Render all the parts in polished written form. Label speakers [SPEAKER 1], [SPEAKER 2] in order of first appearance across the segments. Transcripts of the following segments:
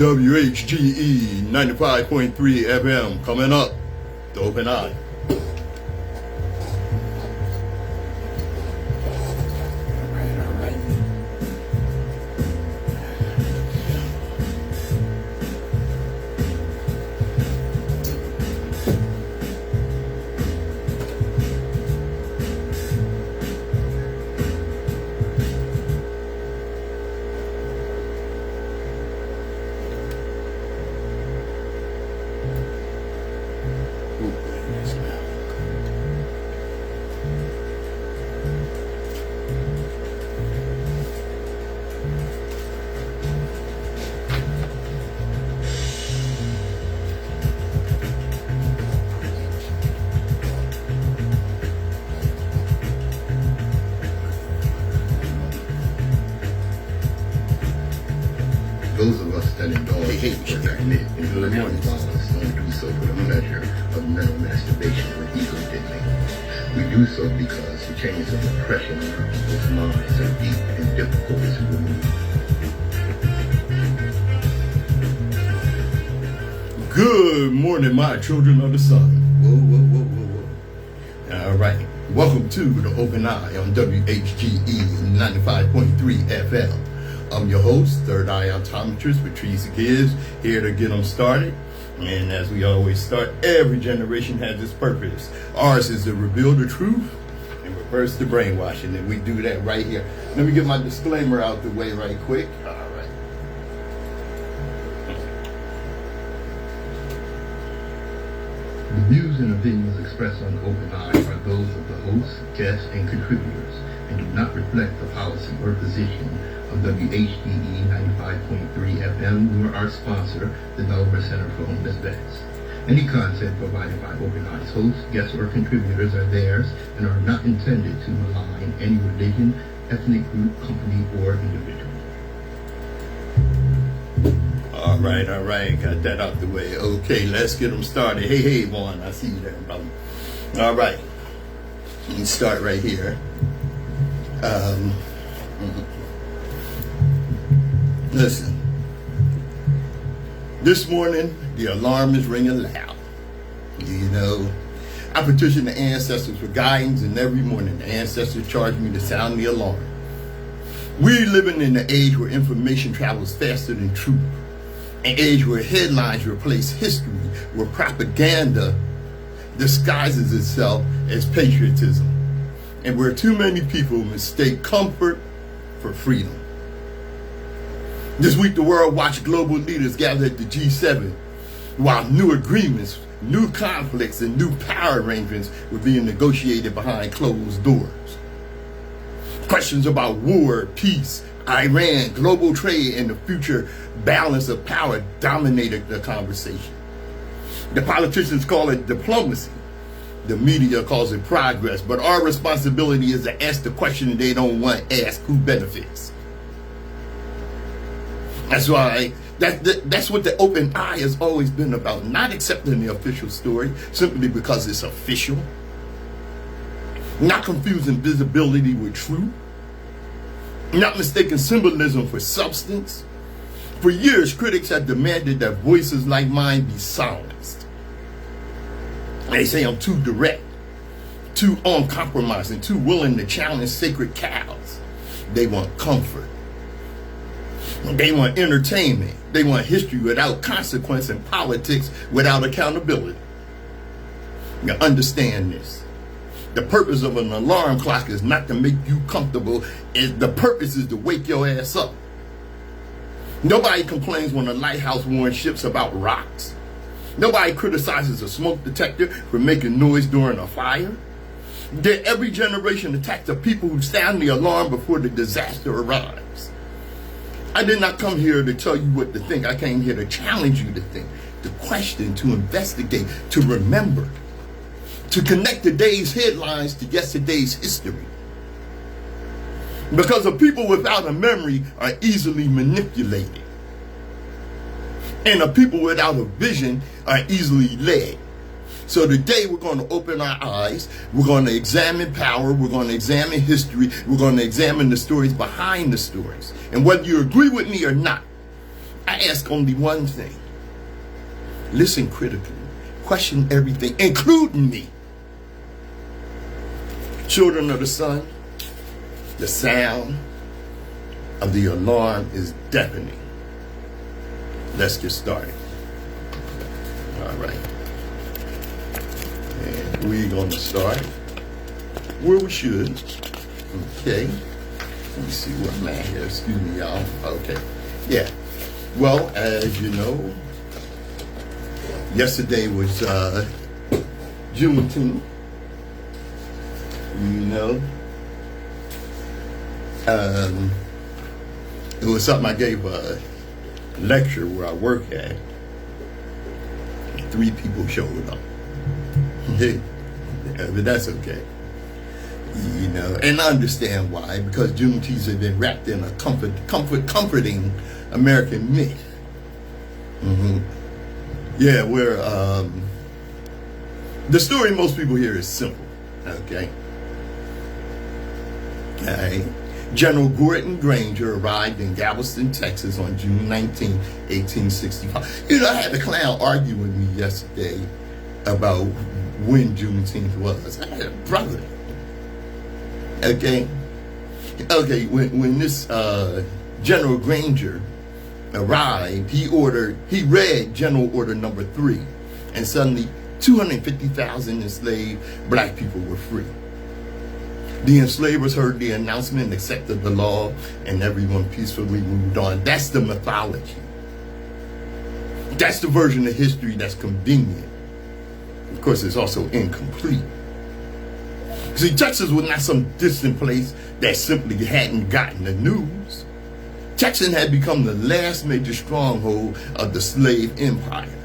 [SPEAKER 1] WHGE 95.3 FM coming up. The Open Eye.
[SPEAKER 2] Those of us that indulge or admit in electronic violence don't do so for the pleasure of mental masturbation or ego diddling. We do so because the chains of oppression on our people's minds are deep and difficult to remove.
[SPEAKER 1] Good morning, my children of the sun.
[SPEAKER 2] Whoa, whoa, whoa, whoa, whoa.
[SPEAKER 1] All right. Welcome to the Open Eye on WHGE 95.3 FM. I'm your host, Third Eye Optometrist Patrice Gibbs, here to get them started. And as we always start, every generation has its purpose. Ours is to reveal the truth and reverse the brainwashing, and we do that right here. Let me get my disclaimer out the way right quick. All right.
[SPEAKER 2] The views and opinions expressed on the Open Eye are those of the hosts, guests, and contributors, and do not reflect the policy or position of WHGE 95.3 FM nor our sponsor, the Delaware Center for Homeless Vets. Any content provided by Open Eye's hosts, guests, or contributors are theirs and are not intended to malign any religion, ethnic group, company, or individual.
[SPEAKER 1] All right. Got that out the way. Okay, let's get them started. Hey, Vaughn, I see you there, brother. All right. Let me start right here. Listen. This morning, the alarm is ringing loud. You know, I petition the ancestors for guidance, and every morning the ancestors charge me to sound the alarm. We're living in an age where information travels faster than truth. An age where headlines replace history, where propaganda disguises itself as patriotism, and where too many people mistake comfort for freedom. This week, the world watched global leaders gather at the G7, while new agreements, new conflicts, and new power arrangements were being negotiated behind closed doors. Questions about war, peace, Iran, global trade, and the future balance of power dominated the conversation. The politicians call it diplomacy. The media calls it progress. But our responsibility is to ask the question they don't want asked: who benefits? That's why that's what the Open Eye has always been about. Not accepting the official story simply because it's official. Not confusing visibility with truth. Not mistaking symbolism for substance. For years, critics have demanded that voices like mine be silenced. They say I'm too direct, too uncompromising, too willing to challenge sacred cows. They want comfort. They want entertainment. They want history without consequence and politics without accountability. You understand this. The purpose of an alarm clock is not to make you comfortable. The purpose is to wake your ass up. Nobody complains when a lighthouse warns ships about rocks. Nobody criticizes a smoke detector for making noise during a fire. Yet every generation attacks the people who sound the alarm before the disaster arrives. I did not come here to tell you what to think. I came here to challenge you to think, to question, to investigate, to remember, to connect today's headlines to yesterday's history. Because the people without a memory are easily manipulated. And the people without a vision are easily led. So today we're going to open our eyes. We're going to examine power. We're going to examine history. We're going to examine the stories behind the stories. And whether you agree with me or not, I ask only one thing. Listen critically. Question everything, including me. Children of the sun, the sound of the alarm is deafening. Let's get started. All right. And we're going to start where we should. Okay. Let me see where I'm at here. Excuse me, y'all. Okay. Yeah. Well, as you know, yesterday was Juneteenth. You know, it was something I gave a lecture where I work at. 3 people showed up. But that's okay. You know, and I understand why, because Juneteenth has been wrapped in a comforting American myth. Yeah, where the story most people hear is simple. Okay. All right. General Gordon Granger arrived in Galveston, Texas on June 19, 1865. You know, I had a clown argue with me yesterday about when Juneteenth was. I had a brother. Okay. Okay, when this General Granger arrived, he read General Order Number 3, and suddenly 250,000 enslaved black people were free. The enslavers heard the announcement, accepted the law, and everyone peacefully moved on. That's the mythology. That's the version of history that's convenient. Of course, it's also incomplete. See, Texas was not some distant place that simply hadn't gotten the news. Texas had become the last major stronghold of the slave empire.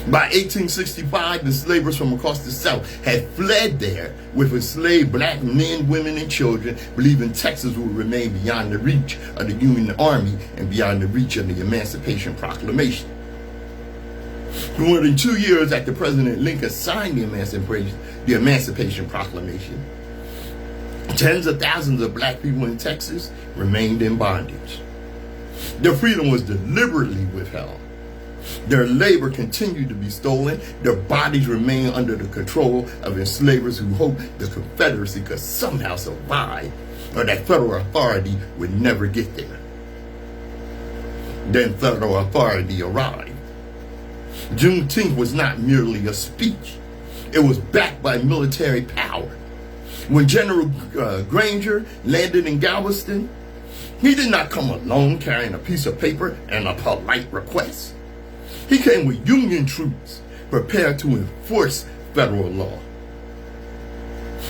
[SPEAKER 1] By 1865, the slavers from across the South had fled there with enslaved black men, women, and children, believing Texas would remain beyond the reach of the Union Army and beyond the reach of the Emancipation Proclamation. More than 2 years after President Lincoln signed the Emancipation Proclamation, tens of thousands of black people in Texas remained in bondage. Their freedom was deliberately withheld. Their labor continued to be stolen. Their bodies remained under the control of enslavers who hoped the Confederacy could somehow survive, or that federal authority would never get there. Then federal authority arrived. Juneteenth was not merely a speech. It was backed by military power. When General Granger landed in Galveston, he did not come alone carrying a piece of paper and a polite request. He came with Union troops prepared to enforce federal law.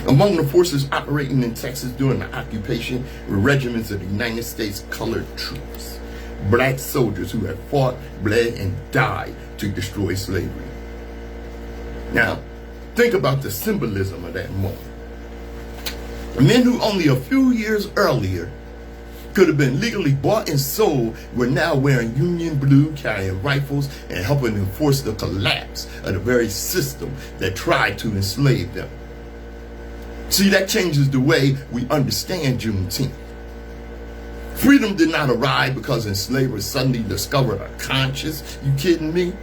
[SPEAKER 1] Among the forces operating in Texas during the occupation were regiments of the United States colored troops, black soldiers who had fought, bled, and died to destroy slavery. Now, think about the symbolism of that moment. Men who only a few years earlier could have been legally bought and sold were now wearing Union blue, carrying rifles, and helping enforce the collapse of the very system that tried to enslave them. See, that changes the way we understand Juneteenth. Freedom did not arrive because enslavers suddenly discovered a conscience. You kidding me?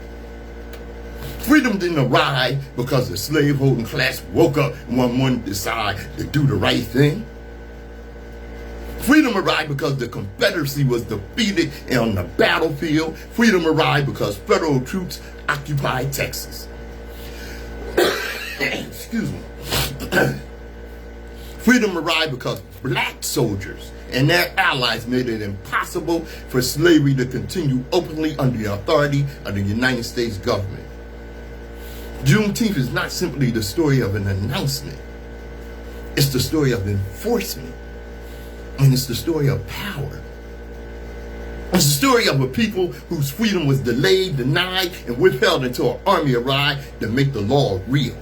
[SPEAKER 1] Freedom didn't arrive because the slaveholding class woke up one morning to decide to do the right thing. Freedom arrived because the Confederacy was defeated on the battlefield. Freedom arrived because federal troops occupied Texas. Excuse me. Freedom arrived because black soldiers and their allies made it impossible for slavery to continue openly under the authority of the United States government. Juneteenth is not simply the story of an announcement. It's the story of enforcement. And it's the story of power. It's the story of a people whose freedom was delayed, denied, and withheld until an army arrived to make the law real.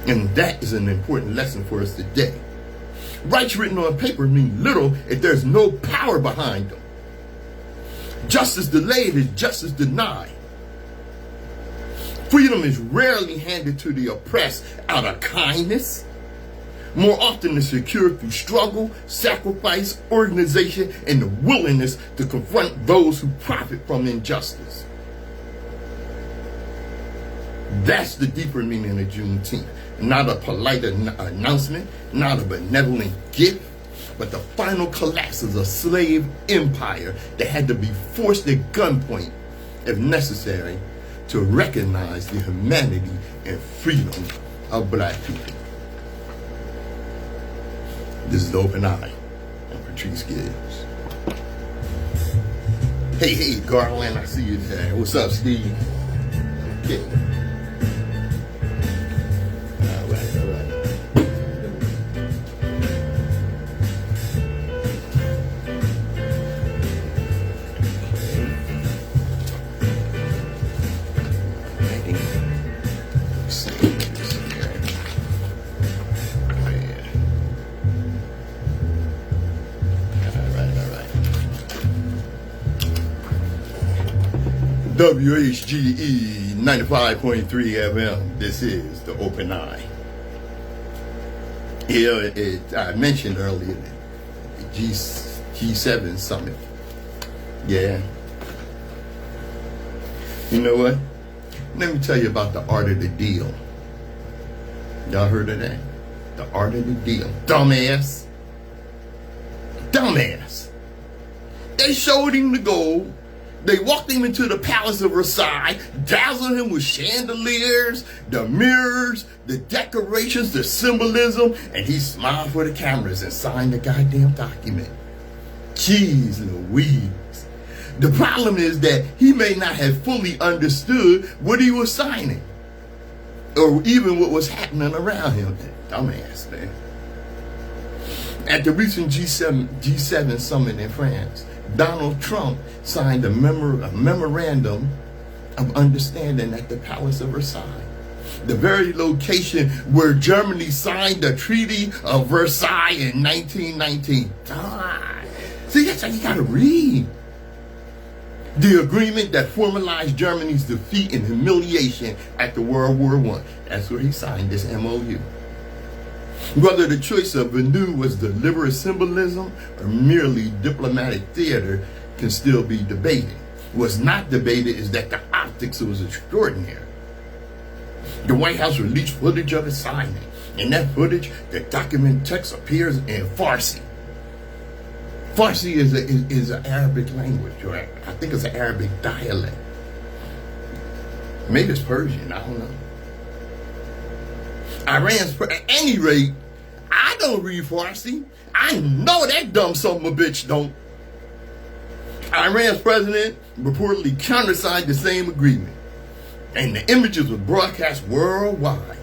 [SPEAKER 1] And that is an important lesson for us today. Rights written on paper mean little if there's no power behind them. Justice delayed is justice denied. Freedom is rarely handed to the oppressed out of kindness. More often it's secured through struggle, sacrifice, organization, and the willingness to confront those who profit from injustice. That's the deeper meaning of Juneteenth. Not a polite announcement, not a benevolent gift, but the final collapse of a slave empire that had to be forced at gunpoint, if necessary, to recognize the humanity and freedom of black people. This is The Open Eye. I'm Patrice Gibbs. Hey, Garland, I see you there. What's up, Steve? Okay. All right. WHGE 95.3 FM. This is The Open Eye. Here, I mentioned earlier the G7 summit. Yeah. You know what? Let me tell you about the art of the deal. Y'all heard of that? The art of the deal. Dumbass. They showed him the gold. They walked him into the palace of Versailles, dazzled him with chandeliers, the mirrors, the decorations, the symbolism, and he smiled for the cameras and signed the goddamn document. Jeez Louise. The problem is that he may not have fully understood what he was signing, or even what was happening around him. Dumbass, man. At the recent G7 summit in France, Donald Trump signed a memorandum of understanding at the Palace of Versailles, the very location where Germany signed the Treaty of Versailles in 1919. See, that's how you gotta read. The agreement that formalized Germany's defeat and humiliation after World War I. That's where he signed this MOU. Whether the choice of Venu was deliberate symbolism or merely diplomatic theater can still be debated. What's not debated is that the optics was extraordinary. The White House released footage of the signing. In that footage, the document text appears in Farsi. Farsi is an Arabic language, or I think it's an Arabic dialect. Maybe it's Persian, I don't know. At any rate, I don't read Farsi. I know that dumb son of a bitch don't. Iran's president reportedly countersigned the same agreement, and the images were broadcast worldwide.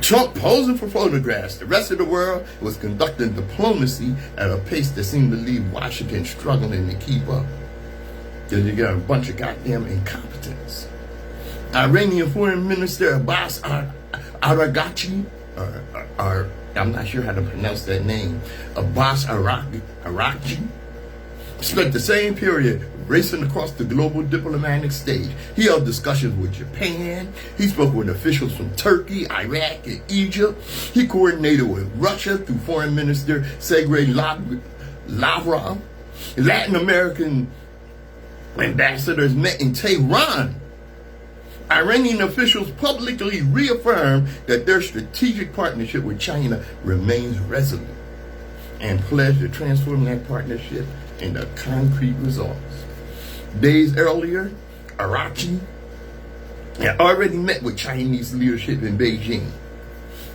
[SPEAKER 1] Trump posing for photographs. The rest of the world was conducting diplomacy at a pace that seemed to leave Washington struggling to keep up. Because you got a bunch of goddamn incompetence. Iranian Foreign Minister Abbas Araghchi, or I'm not sure how to pronounce that name, Abbas Araghchi, spent the same period racing across the global diplomatic stage. He held discussions with Japan. He spoke with officials from Turkey, Iraq, and Egypt. He coordinated with Russia through Foreign Minister Sergei Lavrov. Latin American ambassadors met in Tehran. Iranian officials publicly reaffirmed that their strategic partnership with China remains resolute and pledged to transform that partnership into concrete results. Days earlier, Araghchi had already met with Chinese leadership in Beijing.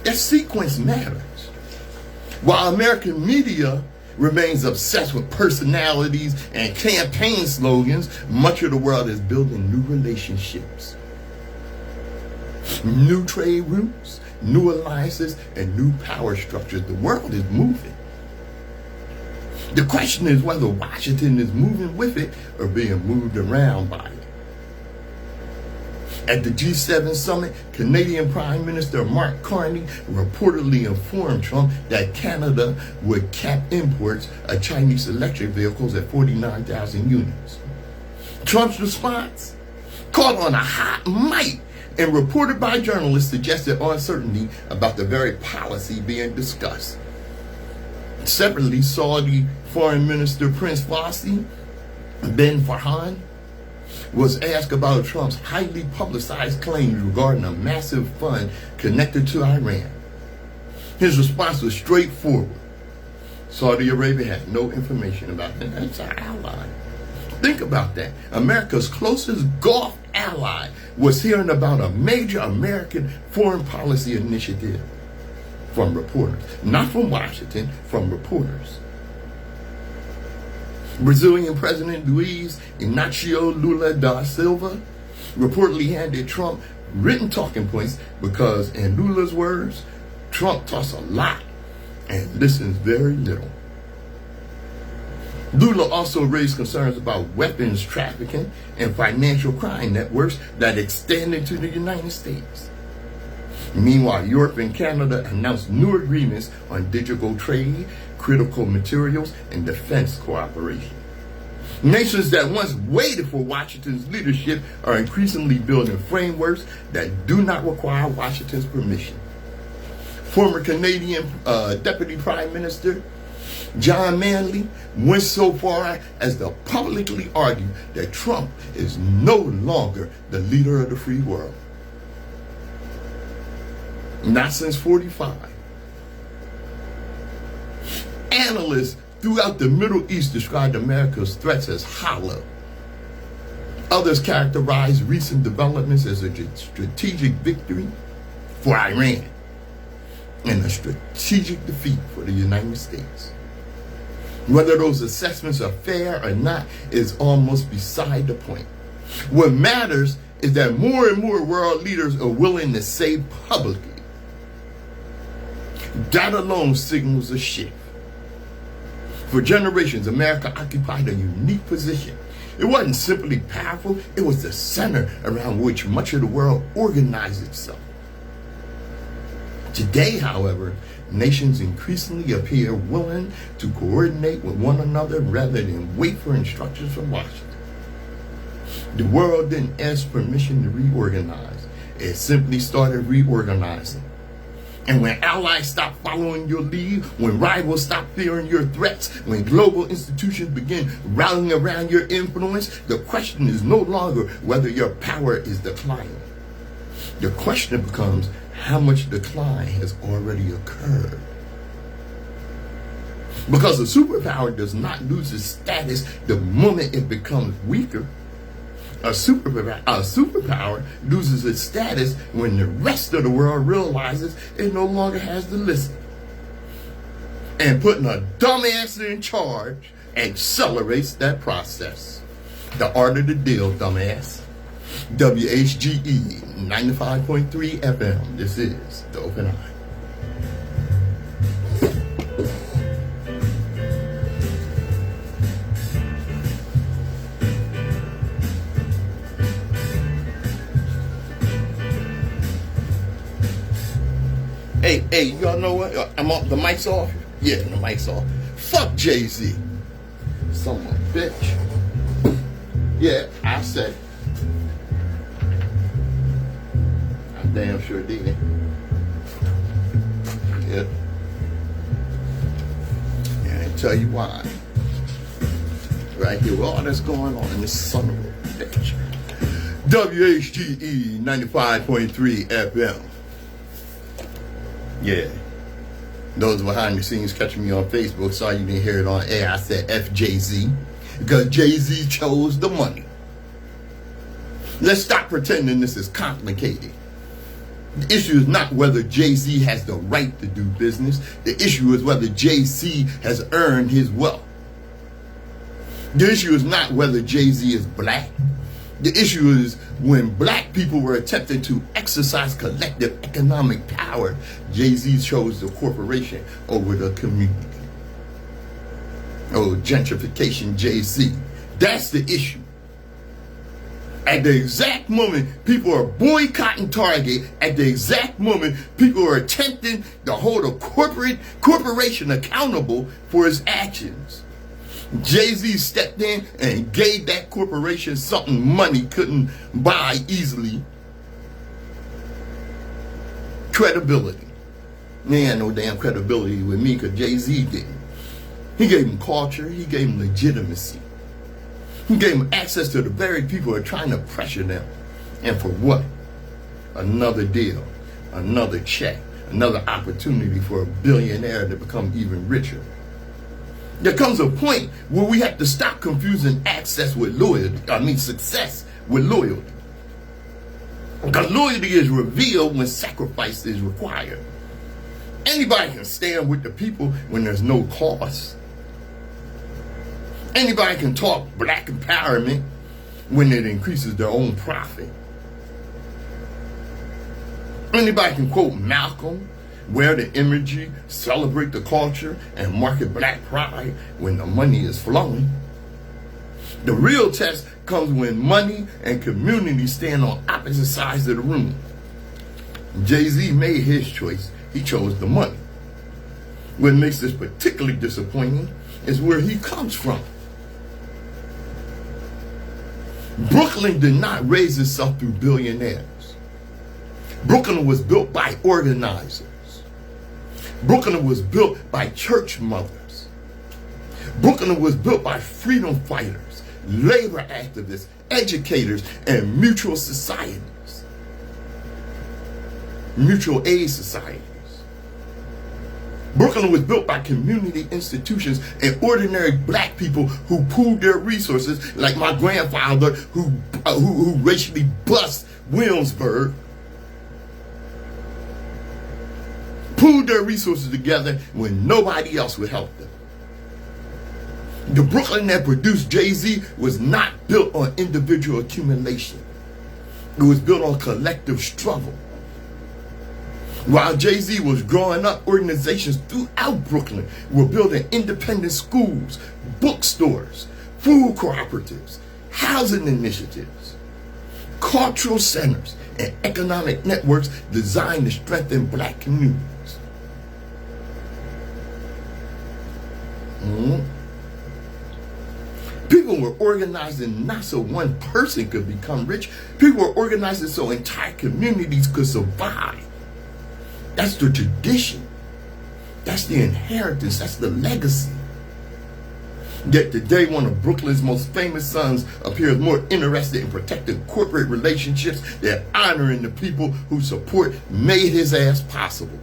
[SPEAKER 1] That sequence matters. While American media remains obsessed with personalities and campaign slogans, much of the world is building new relationships, new trade routes, new alliances, and new power structures. The world is moving. The question is whether Washington is moving with it or being moved around by it. At the G7 summit, Canadian Prime Minister Mark Carney reportedly informed Trump that Canada would cap imports of Chinese electric vehicles at 49,000 units. Trump's response called on a hot mic and reported by journalists suggested uncertainty about the very policy being discussed. Separately, Saudi Foreign Minister Prince Fassi bin Farhan was asked about Trump's highly publicized claims regarding a massive fund connected to Iran. His response was straightforward. Saudi Arabia had no information about it. That's our ally. Think about that. America's closest Gulf ally was hearing about a major American foreign policy initiative from reporters. Not from Washington, from reporters. Brazilian President Luiz Inácio Lula da Silva reportedly handed Trump written talking points because, in Lula's words, Trump talks a lot and listens very little. Lula also raised concerns about weapons trafficking and financial crime networks that extend into the United States. Meanwhile, Europe and Canada announced new agreements on digital trade, critical materials, and defense cooperation. Nations that once waited for Washington's leadership are increasingly building frameworks that do not require Washington's permission. Former Canadian Deputy Prime Minister John Manley went so far as to publicly argue that Trump is no longer the leader of the free world. Not since 45. Analysts throughout the Middle East described America's threats as hollow. Others characterized recent developments as a strategic victory for Iran and a strategic defeat for the United States. Whether those assessments are fair or not is almost beside the point. What matters is that more and more world leaders are willing to say publicly. That alone signals a shift. For generations, America occupied a unique position. It wasn't simply powerful, it was the center around which much of the world organized itself. Today, however, nations increasingly appear willing to coordinate with one another rather than wait for instructions from Washington. The world didn't ask permission to reorganize. It simply started reorganizing. And when allies stop following your lead, when rivals stop fearing your threats, when global institutions begin rallying around your influence, the question is no longer whether your power is declining. The question becomes, how much decline has already occurred? Because a superpower does not lose its status the moment it becomes weaker. A superpower loses its status when the rest of the world realizes it no longer has to listen. And putting a dumbass in charge accelerates that process. The art of the deal, dumbass. WHGE 95.3 FM. This is The Open Eye. Hey, y'all know what? The mic's off? Yeah, the mic's off. Fuck Jay-Z. Son of a bitch. Yeah, I said. I damn sure did it. Yeah. And I tell you why. Right here, with all that's going on in this son of a bitch. WHGE 95.3 FM. Yeah. Those behind the scenes catching me on Facebook saw you didn't hear it on air. I said FJZ because Jay-Z chose the money. Let's stop pretending this is complicated. The issue is not whether Jay-Z has the right to do business. The issue is whether Jay-Z has earned his wealth. The issue is not whether Jay-Z is black. The issue is when black people were attempting to exercise collective economic power, Jay-Z chose the corporation over the community. Oh, gentrification Jay-Z. That's the issue. At the exact moment people are boycotting Target, at the exact moment people are attempting to hold a corporation accountable for its actions, Jay-Z stepped in and gave that corporation something money couldn't buy easily. Credibility. They had no damn credibility with me because Jay-Z didn't. He gave them culture. He gave them legitimacy. He gave them access to the very people who are trying to pressure them. And for what? Another deal, another check, another opportunity for a billionaire to become even richer. There comes a point where we have to stop confusing access with loyalty. Success with loyalty. Because loyalty is revealed when sacrifice is required. Anybody can stand with the people when there's no cost. Anybody can talk black empowerment when it increases their own profit. Anybody can quote Malcolm, wear the imagery, celebrate the culture, and market black pride when the money is flowing. The real test comes when money and community stand on opposite sides of the room. Jay-Z made his choice. He chose the money. What makes this particularly disappointing is where he comes from. Brooklyn did not raise itself through billionaires. Brooklyn was built by organizers. Brooklyn was built by church mothers. Brooklyn was built by freedom fighters, labor activists, educators, and mutual societies. Mutual aid societies. Brooklyn was built by community institutions and ordinary black people who pooled their resources, like my grandfather who racially bust Williamsburg. Pooled their resources together when nobody else would help them. The Brooklyn that produced Jay-Z was not built on individual accumulation. It was built on collective struggle. While Jay-Z was growing up, organizations throughout Brooklyn were building independent schools, bookstores, food cooperatives, housing initiatives, cultural centers, and economic networks designed to strengthen black communities. People were organizing not so one person could become rich. People were organizing so entire communities could survive. That's the tradition. That's the inheritance. That's the legacy. Yet today, one of Brooklyn's most famous sons appears more interested in protecting corporate relationships than honoring the people whose support made his ass possible.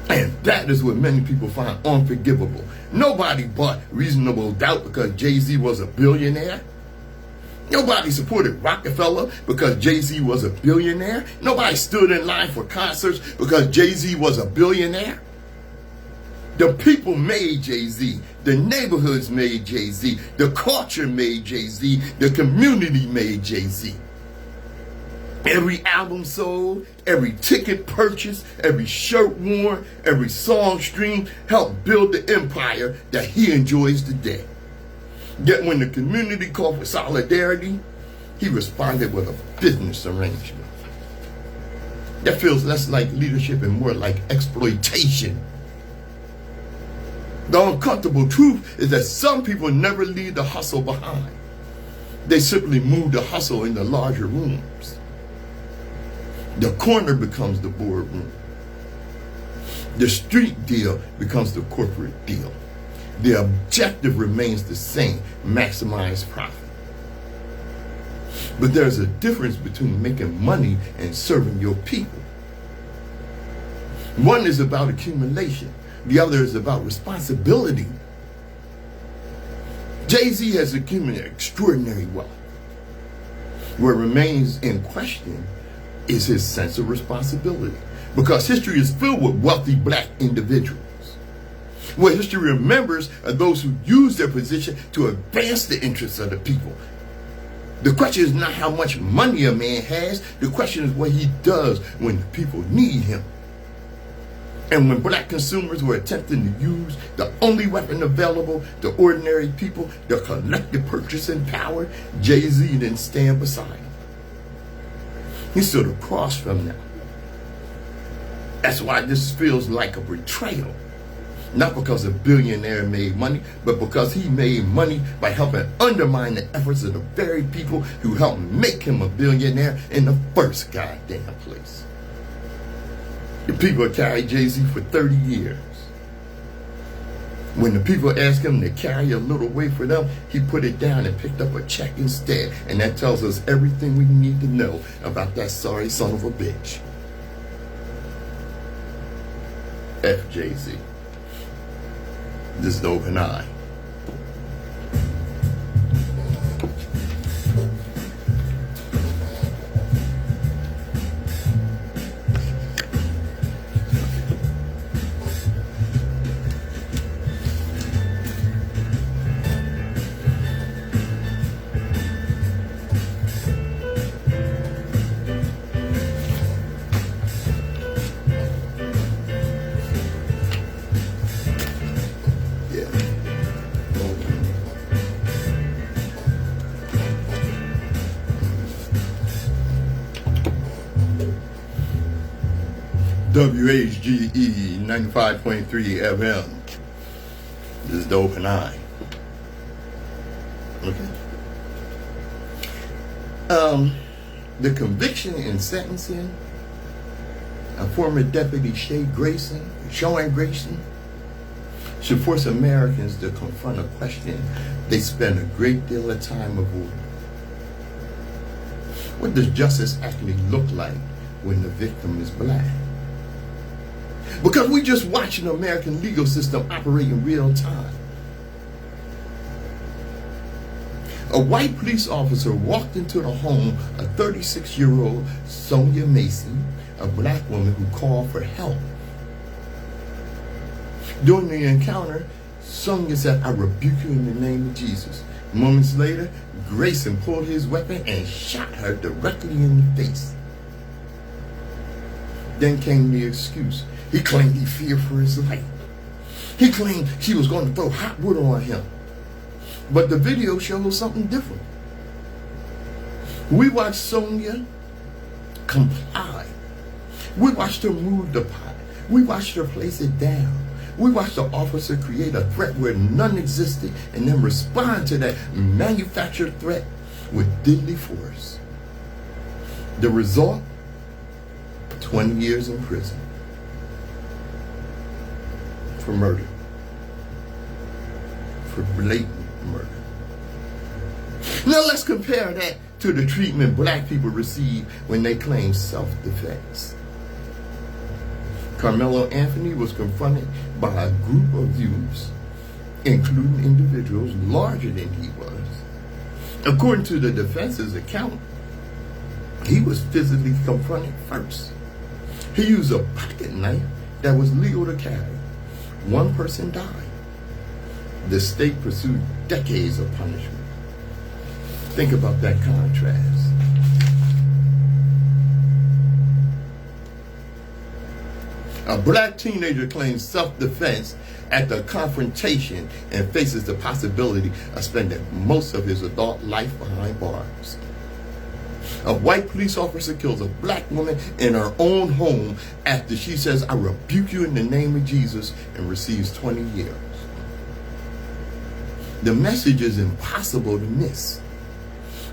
[SPEAKER 1] And that is what many people find unforgivable. Nobody bought Reasonable Doubt because Jay-Z was a billionaire. Nobody supported Rockefeller because Jay-Z was a billionaire. Nobody stood in line for concerts because Jay-Z was a billionaire. The people made Jay-Z. The neighborhoods made Jay-Z. The culture made Jay-Z. The community made Jay-Z. Every album sold, every ticket purchased, every shirt worn, every song streamed helped build the empire that he enjoys today. Yet when the community called for solidarity, he responded with a business arrangement. That feels less like leadership and more like exploitation. The uncomfortable truth is that some people never leave the hustle behind. They simply move the hustle into larger rooms. The corner becomes the boardroom. The street deal becomes the corporate deal. The objective remains the same: maximize profit. But there's a difference between making money and serving your people. One is about accumulation. The other is about responsibility. Jay-Z has accumulated extraordinary wealth. What remains in question is his sense of responsibility, because history is filled with wealthy black individuals. What history remembers are those who use their position to advance the interests of the people. The question is not how much money a man has. The question is what he does when the people need him. And when black consumers were attempting to use the only weapon available to ordinary people, their collective purchasing power, Jay-Z didn't stand beside him. He stood across from them. That's why this feels like a betrayal. Not because a billionaire made money, but because he made money by helping undermine the efforts of the very people who helped make him a billionaire in the first goddamn place. The people carried Jay-Z for 30 years. When the people asked him to carry a little weight for them, he put it down and picked up a check instead. And that tells us everything we need to know about that sorry son of a bitch. F Jay-Z. This is the Open Eye. WHGE 95.3 FM. This is the Open Eye. Okay. The conviction and sentencing of former Deputy Sean Grayson, should force Americans to confront a question they spend a great deal of time avoiding. What does justice actually look like when the victim is black? Because we just watch an American legal system operate in real time. A white police officer walked into the home of 36-year-old Sonia Macy, a black woman who called for help. During the encounter, Sonia said, "I rebuke you in the name of Jesus." Moments later, Grayson pulled his weapon and shot her directly in the face. Then came the excuse. He claimed he feared for his life. He claimed she was going to throw hot water on him. But the video shows something different. We watched Sonia comply. We watched her move the pot. We watched her place it down. We watched the officer create a threat where none existed and then respond to that manufactured threat with deadly force. The result? 20 years in prison for murder, for blatant murder. Now let's compare that to the treatment black people receive when they claim self-defense. Carmelo Anthony was confronted by a group of youths, including individuals larger than he was. According to the defense's account, he was physically confronted first. He used a pocket knife that was legal to carry. One person died. The state pursued decades of punishment. Think about that contrast. A black teenager claims self-defense at the confrontation and faces the possibility of spending most of his adult life behind bars. A white police officer kills a black woman in her own home after she says, "I rebuke you in the name of Jesus," and receives 20 years. The message is impossible to miss.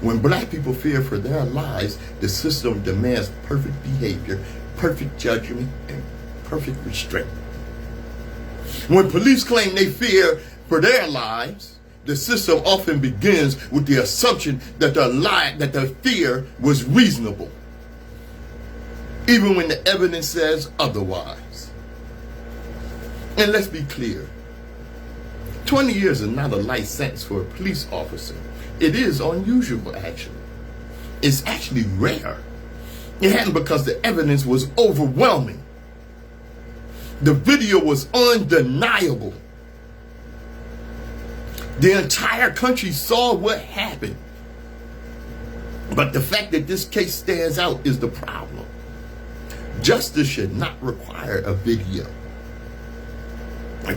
[SPEAKER 1] When black people fear for their lives, the system demands perfect behavior, perfect judgment, and perfect restraint. When police claim they fear for their lives, the system often begins with the assumption that the fear was reasonable, even when the evidence says otherwise. And let's be clear, 20 years is not a light sentence for a police officer. It is unusual, actually. It's actually rare. It happened because the evidence was overwhelming. The video was undeniable. The entire country saw what happened. But the fact that this case stands out is the problem. Justice should not require a video.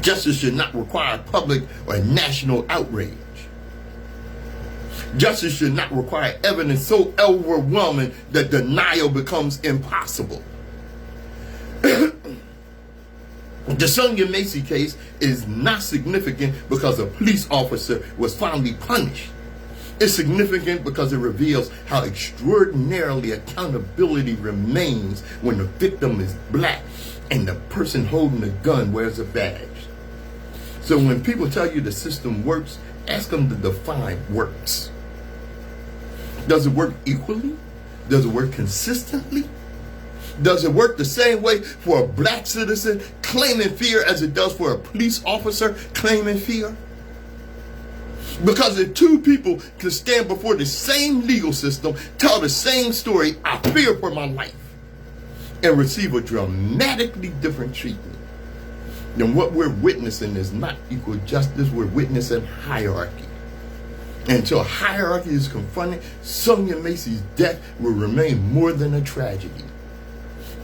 [SPEAKER 1] Justice should not require public or national outrage. Justice should not require evidence so overwhelming that denial becomes impossible. The The Sonia Macy case is not significant because a police officer was finally punished. It's significant because it reveals how extraordinarily accountability remains when the victim is black and the person holding the gun wears a badge. So when people tell you the system works, ask them to define works. Does it work equally? Does it work consistently? Does it work the same way for a black citizen claiming fear as it does for a police officer claiming fear? Because if two people can stand before the same legal system, tell the same story, I fear for my life, and receive a dramatically different treatment, then what we're witnessing is not equal justice, we're witnessing hierarchy. And until hierarchy is confronted, Sonia Macy's death will remain more than a tragedy.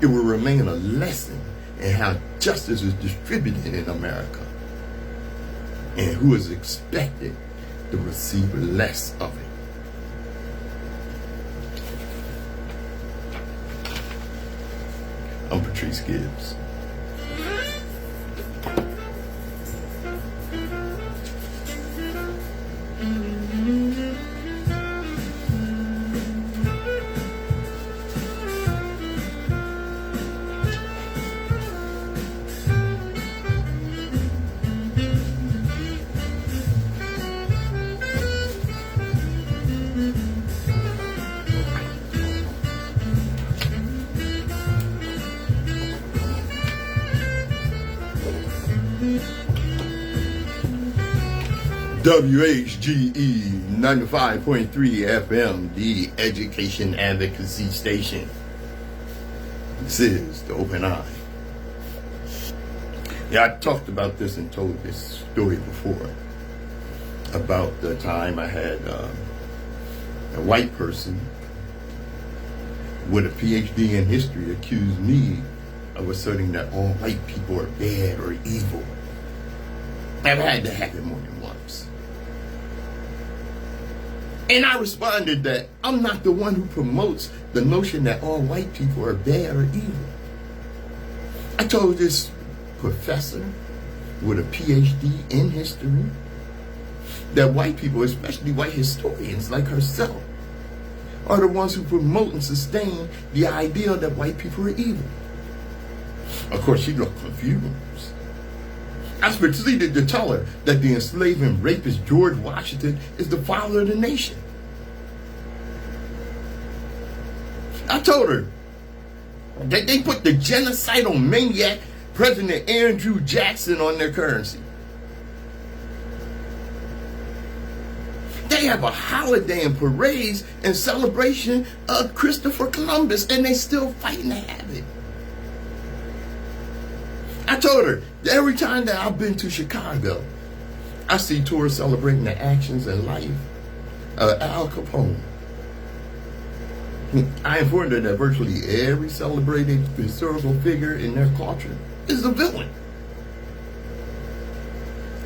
[SPEAKER 1] It will remain a lesson in how justice is distributed in America and who is expected to receive less of it. I'm Patrice Gibbs. WHGE 95.3 FM, the education advocacy station. This is the Open Eye. Yeah, I talked about this and told this story before about the time I had a white person with a PhD in history accuse me of asserting that all white people are bad or evil. I've had that happen more than once. And I responded that I'm not the one who promotes the notion that all white people are bad or evil. I told this professor with a PhD in history that white people, especially white historians like herself, are the ones who promote and sustain the idea that white people are evil. Of course, she looked confused. I proceeded to tell her that the enslaving rapist George Washington is the father of the nation. I told her that they put the genocidal maniac President Andrew Jackson on their currency. They have a holiday and parades and celebration of Christopher Columbus, and they still fighting to have it. I told her that every time that I've been to Chicago, I see tourists celebrating the actions and life of Al Capone. I informed her that virtually every celebrated historical figure in their culture is a villain.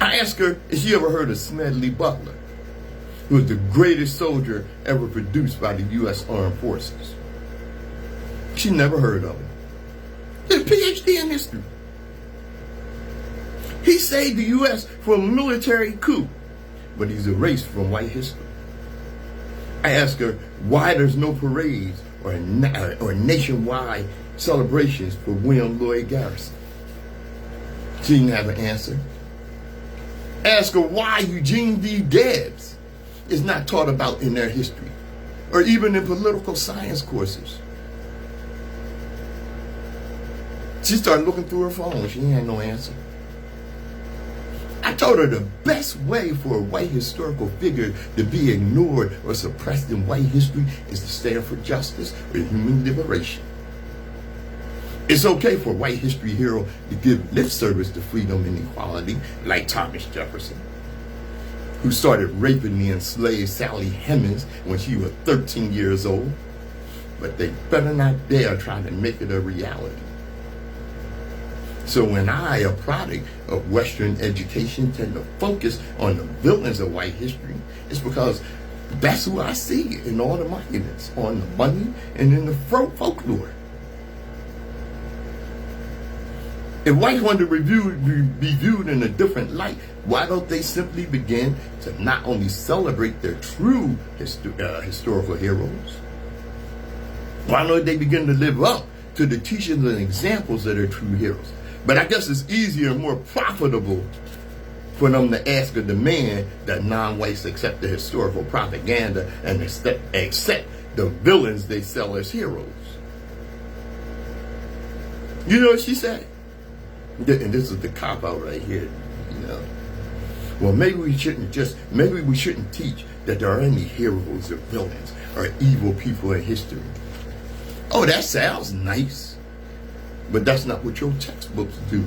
[SPEAKER 1] I asked her if she ever heard of Smedley Butler, who was the greatest soldier ever produced by the U.S. Armed Forces. She never heard of him. He has a PhD in history. He saved the U.S. from a military coup, but he's erased from white history. I asked her why there's no parades or nationwide celebrations for William Lloyd Garrison. She didn't have an answer. Ask her why Eugene V. Gibbs is not taught about in their history, or even in political science courses. She started looking through her phone. She had no answer. I told her the best way for a white historical figure to be ignored or suppressed in white history is to stand for justice or human liberation. It's okay for a white history hero to give lip service to freedom and equality, like Thomas Jefferson, who started raping the enslaved Sally Hemings when she was 13 years old. But they better not dare try to make it a reality. So when I, a product of Western education, tend to focus on the villains of white history, it's because that's who I see in all the monuments, on the money and in the folklore. If whites want to be viewed in a different light, why don't they simply begin to not only celebrate their true historical heroes? Why don't they begin to live up to the teachings and examples of their true heroes? But I guess it's easier and more profitable for them to ask or demand that non-whites accept the historical propaganda and accept the villains they sell as heroes. You know what she said? And this is the cop-out right here, you know. Well, maybe we shouldn't teach that there are any heroes or villains or evil people in history. Oh, that sounds nice. But that's not what your textbooks do.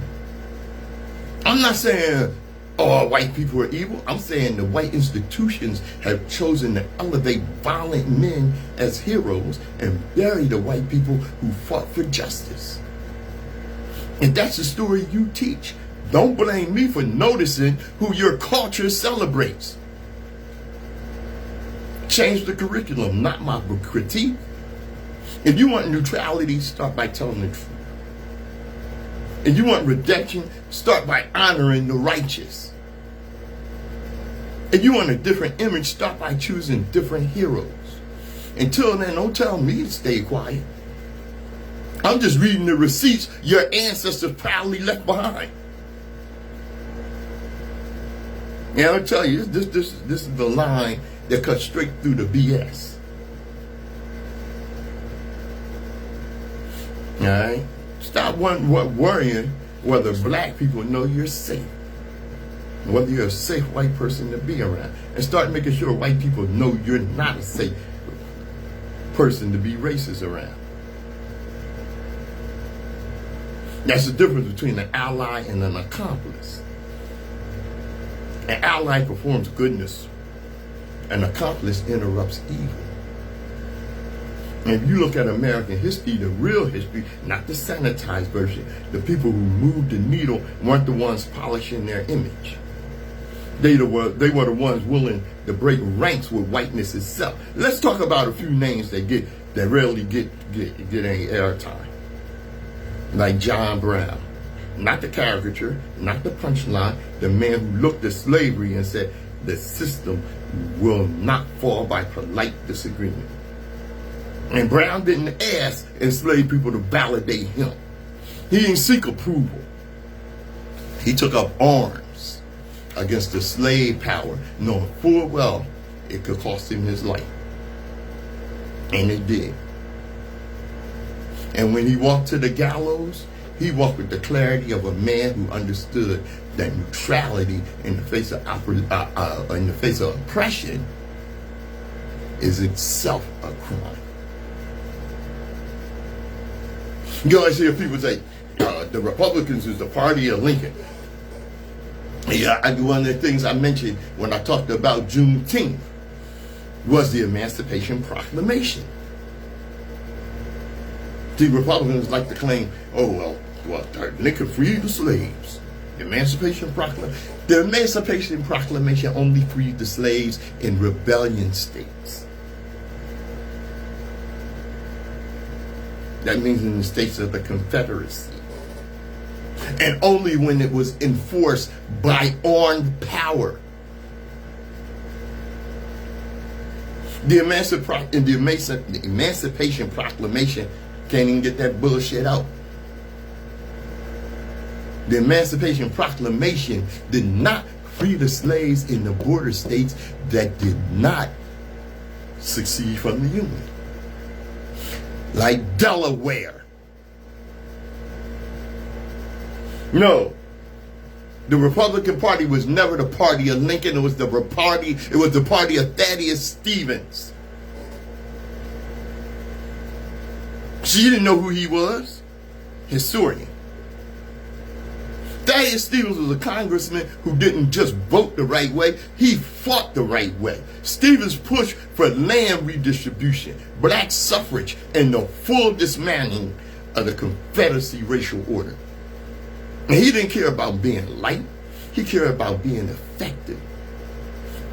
[SPEAKER 1] I'm not saying all white people are evil. I'm saying the white institutions have chosen to elevate violent men as heroes and bury the white people who fought for justice. And that's the story you teach. Don't blame me for noticing who your culture celebrates. Change the curriculum, not my critique. If you want neutrality, start by telling the truth. If you want redemption, start by honoring the righteous. If you want a different image, start by choosing different heroes. Until then, don't tell me to stay quiet. I'm just reading the receipts your ancestors proudly left behind. And I'll tell you, this is the line that cuts straight through the BS. All right? Stop worrying whether black people know you're safe, whether you're a safe white person to be around, and start making sure white people know you're not a safe person to be racist around. That's the difference between an ally and an accomplice. An ally performs goodness. An accomplice interrupts evil. And if you look at American history, the real history, not the sanitized version, the people who moved the needle weren't the ones polishing their image. They were the ones willing to break ranks with whiteness itself. Let's talk about a few names that rarely get any airtime. Like John Brown. Not the caricature, not the punchline, the man who looked at slavery and said, the system will not fall by polite disagreement. And Brown didn't ask enslaved people to validate him. He didn't seek approval. He took up arms against the slave power, knowing full well it could cost him his life. And it did. And when he walked to the gallows, he walked with the clarity of a man who understood that neutrality in the face of oppression is itself a crime. You always hear people say, the Republicans is the party of Lincoln. Yeah, one of the things I mentioned when I talked about Juneteenth was the Emancipation Proclamation. The Republicans like to claim, Lincoln freed the slaves. The Emancipation Proclamation only freed the slaves in rebellion states. That means in the states of the Confederacy. And only when it was enforced by armed power. The Emancipation Proclamation can't even get that bullshit out. The Emancipation Proclamation did not free the slaves in the border states that did not succeed from the Union. Like Delaware. No. The Republican Party was never the party of Lincoln. It was the party of Thaddeus Stevens. So you didn't know who he was? Historian. Thaddeus Stevens was a congressman who didn't just vote the right way, he fought the right way. Stevens pushed for land redistribution, black suffrage, and the full dismantling of the Confederacy racial order. And he didn't care about being light, he cared about being effective.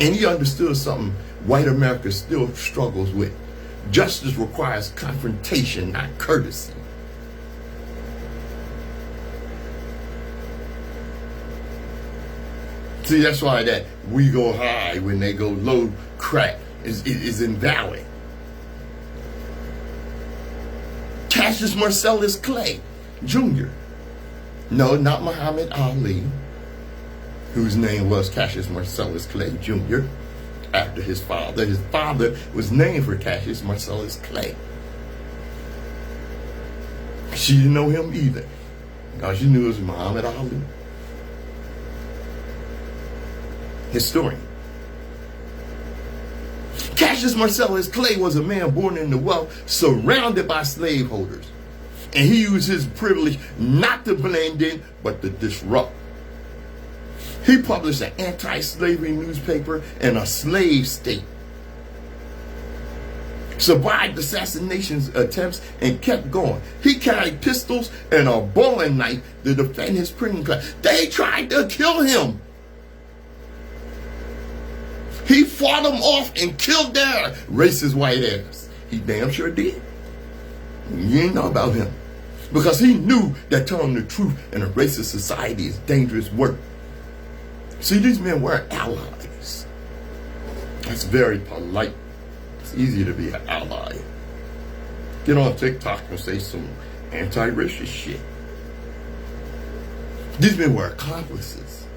[SPEAKER 1] And he understood something white America still struggles with. Justice requires confrontation, not courtesy. See, that's why that we go high when they go low crap is invalid. Cassius Marcellus Clay Jr. No, not Muhammad Ali, whose name was Cassius Marcellus Clay Jr. after his father. His father was named for Cassius Marcellus Clay. She didn't know him either. All she knew was Muhammad Ali. Historian. Cassius Marcellus Clay was a man born into wealth, surrounded by slaveholders. And he used his privilege not to blend in, but to disrupt. He published an anti-slavery newspaper in a slave state. Survived assassination attempts and kept going. He carried pistols and a bowie knife to defend his printing class. They tried to kill him. He fought them off and killed their racist white ass. He damn sure did. You ain't know about him. Because he knew that telling the truth in a racist society is dangerous work. See, these men were allies. That's very polite. It's easy to be an ally. Get on TikTok and say some anti-racist shit. These men were accomplices.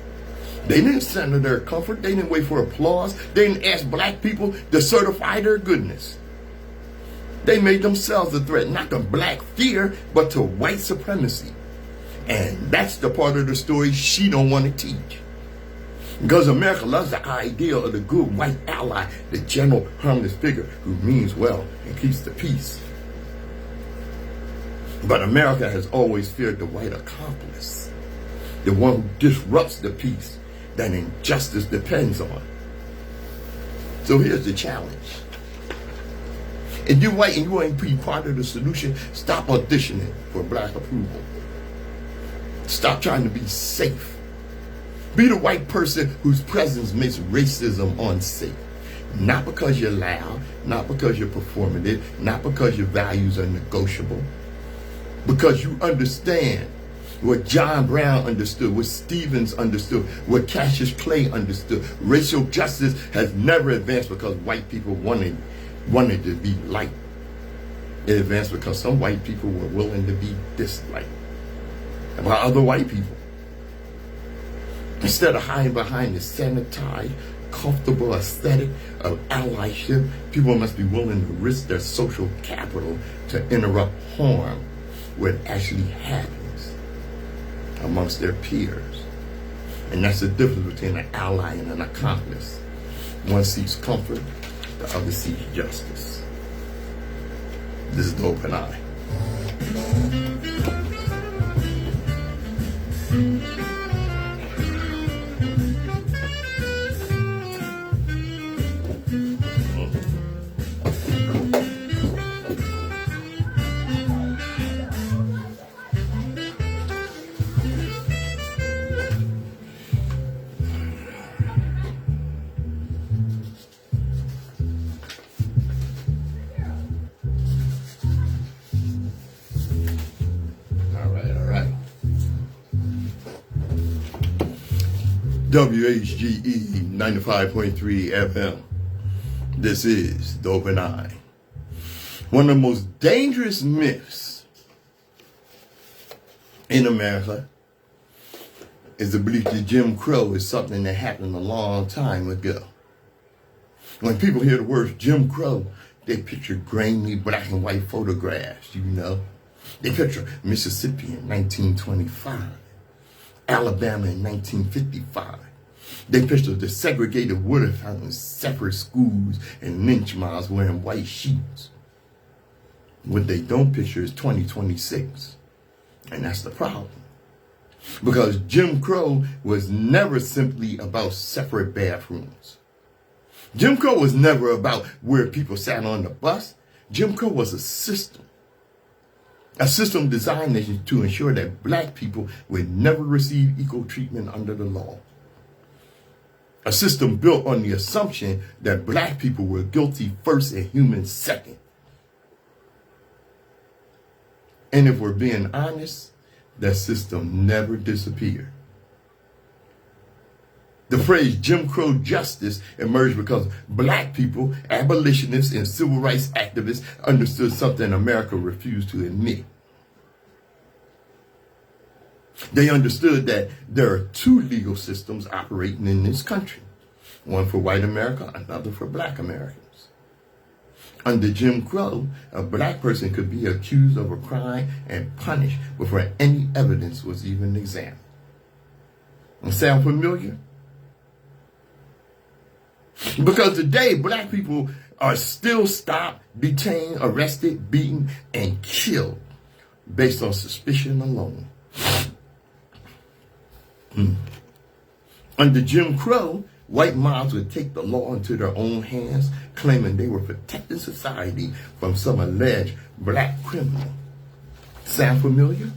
[SPEAKER 1] They didn't stand to their comfort. They didn't wait for applause. They didn't ask black people to certify their goodness. They made themselves a threat, not to black fear, but to white supremacy. And that's the part of the story she don't want to teach. Because America loves the idea of the good white ally, the gentle, harmless figure who means well and keeps the peace. But America has always feared the white accomplice, the one who disrupts the peace that injustice depends on. So here's the challenge. If you're white and you ain't be part of the solution, stop auditioning for black approval. Stop trying to be safe. Be the white person whose presence makes racism unsafe. Not because you're loud, not because you're performative, not because your values are negotiable. Because you understand what John Brown understood, what Stevens understood, what Cassius Clay understood. Racial justice has never advanced because white people wanted to be liked. It advanced because some white people were willing to be disliked by other white people. Instead of hiding behind the sanitized, comfortable aesthetic of allyship, people must be willing to risk their social capital to interrupt harm where it actually happens amongst their peers. And that's the difference between an ally and an accomplice. One seeks comfort, the other seeks justice. This is the Open Eye. WHGE 95.3 FM. This is the Open Eye. One of the most dangerous myths in America is the belief that Jim Crow is something that happened a long time ago. When people hear the words Jim Crow, they picture grainy black and white photographs, you know. They picture Mississippi in 1925. Alabama in 1955. They picture the segregated water fountains, separate schools, and lynch mobs wearing white sheets. What they don't picture is 2026. And that's the problem. Because Jim Crow was never simply about separate bathrooms. Jim Crow was never about where people sat on the bus. Jim Crow was a system. A system designed to ensure that black people would never receive equal treatment under the law. A system built on the assumption that black people were guilty first and humans second. And if we're being honest, that system never disappeared. The phrase Jim Crow justice emerged because black people, abolitionists, and civil rights activists understood something America refused to admit. They understood that there are two legal systems operating in this country, one for white America, another for black Americans. Under Jim Crow, a black person could be accused of a crime and punished before any evidence was even examined. Sound familiar? Because today, black people are still stopped, detained, arrested, beaten, and killed based on suspicion alone. Under Jim Crow, white mobs would take the law into their own hands, claiming they were protecting society from some alleged black criminal. Sound familiar?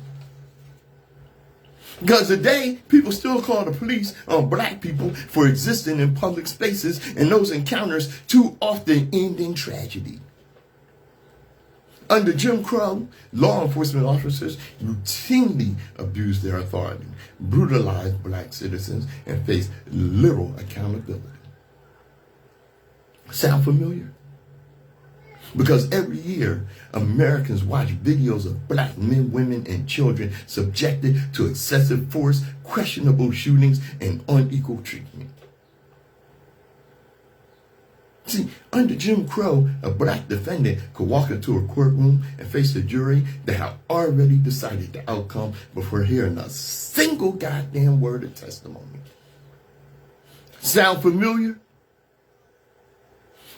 [SPEAKER 1] Because today, people still call the police on black people for existing in public spaces, and those encounters too often end in tragedy. Under Jim Crow, law enforcement officers routinely abused their authority, brutalized black citizens, and faced little accountability. Sound familiar? Because every year, Americans watch videos of black men, women, and children subjected to excessive force, questionable shootings, and unequal treatment. See, under Jim Crow, a black defendant could walk into a courtroom and face a jury that had already decided the outcome before hearing a single goddamn word of testimony. Sound familiar?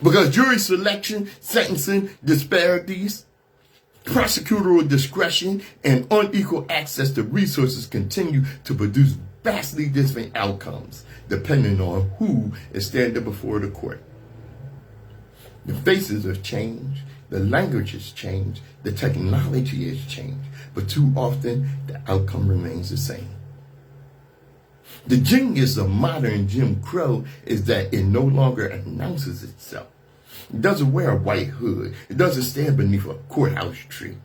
[SPEAKER 1] Because jury selection, sentencing disparities, prosecutorial discretion, and unequal access to resources continue to produce vastly different outcomes depending on who is standing before the court. The faces have changed, the language has changed, the technology has changed, but too often the outcome remains the same. The genius of modern Jim Crow is that it no longer announces itself. It doesn't wear a white hood. It doesn't stand beneath a courthouse tree.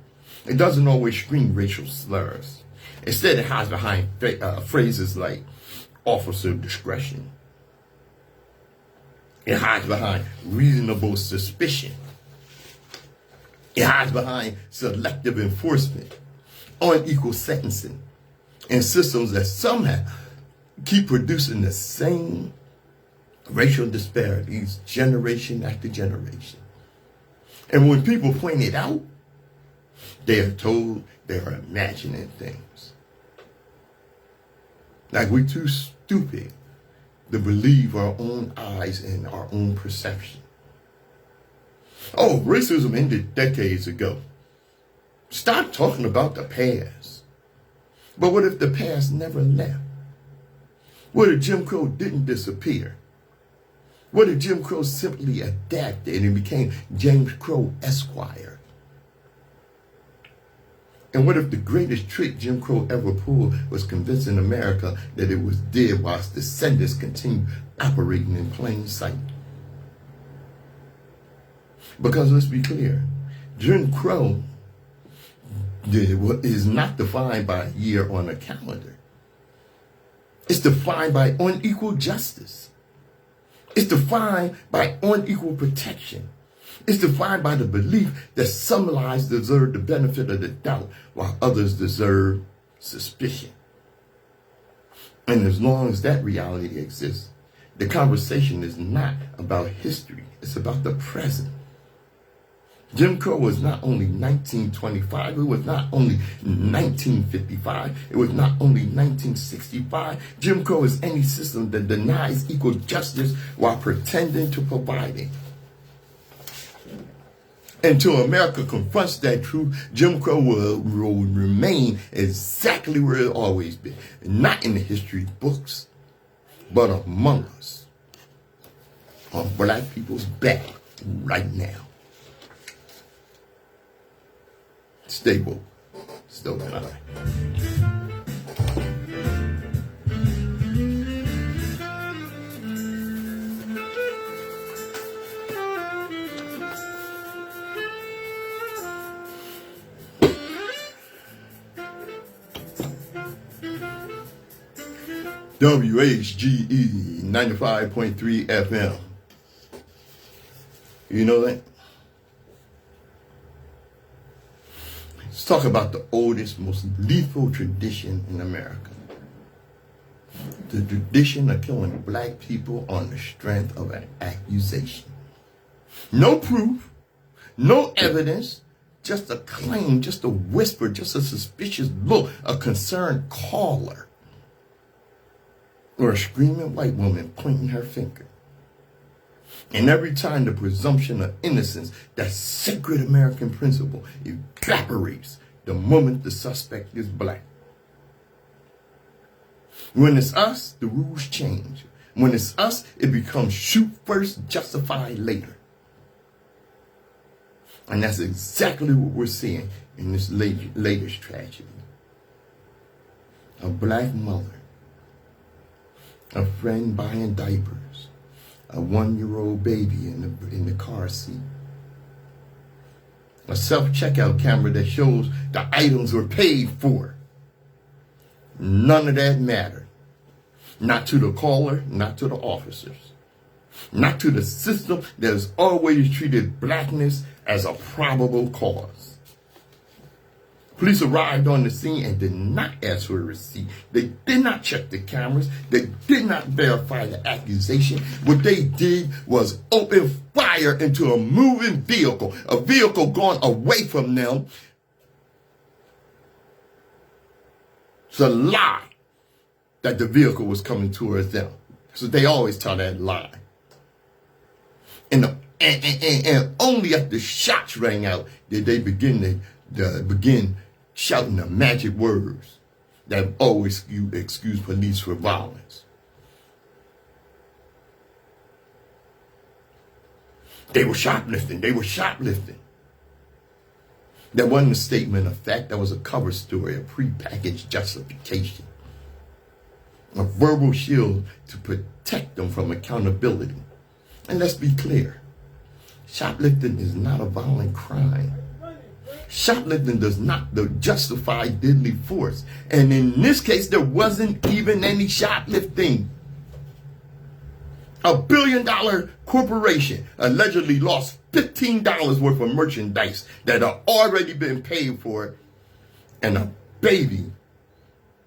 [SPEAKER 1] It doesn't always scream racial slurs. Instead, it hides behind phrases like officer discretion. It hides behind reasonable suspicion. It hides behind selective enforcement, unequal sentencing, and systems that somehow keep producing the same racial disparities generation after generation. And when people point it out, they are told they are imagining things. Like we're too stupid to believe our own eyes and our own perception. Oh, racism ended decades ago. Stop talking about the past. But what if the past never left? What if Jim Crow didn't disappear? What if Jim Crow simply adapted and became James Crow Esquire? And what if the greatest trick Jim Crow ever pulled was convincing America that it was dead while its descendants continued operating in plain sight? Because let's be clear, Jim Crow is not defined by a year on a calendar. It's defined by unequal justice. It's defined by unequal protection. It's defined by the belief that some lives deserve the benefit of the doubt while others deserve suspicion. And as long as that reality exists, the conversation is not about history. It's about the present. Jim Crow was not only 1925, it was not only 1955, it was not only 1965. Jim Crow is any system that denies equal justice while pretending to provide it. Until America confronts that truth, Jim Crow will remain exactly where it's always been. Not in the history books, but among us. On black people's back right now. Stay woke. Still can I. WHGE 95.3 FM. You know that? Let's talk about the oldest, most lethal tradition in America. The tradition of killing black people on the strength of an accusation. No proof, no evidence, just a claim, just a whisper, just a suspicious look, a concerned caller, or a screaming white woman pointing her finger. And every time the presumption of innocence, that sacred American principle, evaporates the moment the suspect is black. When it's us, the rules change. When it's us, it becomes shoot first, justify later. And that's exactly what we're seeing in this latest tragedy. A black mother, a friend buying diapers, a 1-year-old baby in the car seat, a self-checkout camera that shows the items were paid for. None of that mattered. Not to the caller, not to the officers, not to the system that has always treated blackness as a probable cause. Police arrived on the scene and did not ask for a receipt. They did not check the cameras. They did not verify the accusation. What they did was open fire into a moving vehicle, a vehicle going away from them. It's a lie that the vehicle was coming towards them. So they always tell that lie. And only after the shots rang out did they begin shouting the magic words that always excuse police for violence. They were shoplifting. They were shoplifting. That wasn't a statement of fact. That was a cover story, a prepackaged justification. A verbal shield to protect them from accountability. And let's be clear. Shoplifting is not a violent crime. Shoplifting does not justify deadly force. And in this case, there wasn't even any shoplifting. $1 billion corporation allegedly lost $15 worth of merchandise that had already been paid for, and a baby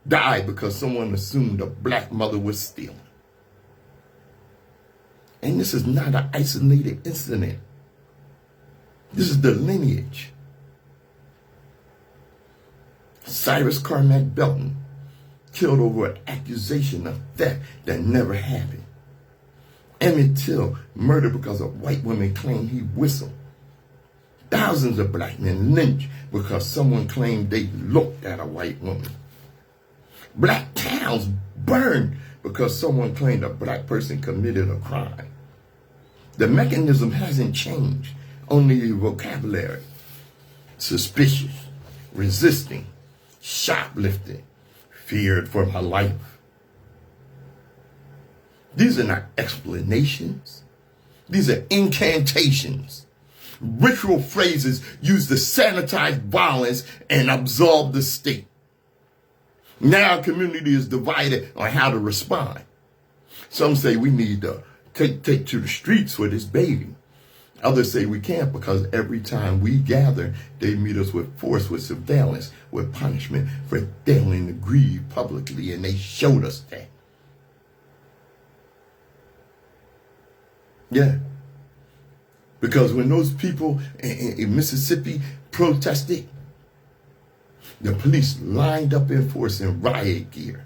[SPEAKER 1] died because someone assumed a black mother was stealing. And this is not an isolated incident. This is the lineage. Cyrus Carmack Belton killed over an accusation of theft that never happened. Emmett Till murdered because a white woman claimed he whistled. Thousands of black men lynched because someone claimed they looked at a white woman. Black towns burned because someone claimed a black person committed a crime. The mechanism hasn't changed, only the vocabulary. Suspicious, resisting, shoplifting, feared for my life. These are not explanations. These are incantations. Ritual phrases used to sanitize violence and absolve the state. Now our community is divided on how to respond. Some say we need to take to the streets for this baby. Others say we can't because every time we gather, they meet us with force, with surveillance, with punishment for failing to grieve publicly, and they showed us that. Yeah. Because when those people in Mississippi protested, the police lined up in force in riot gear,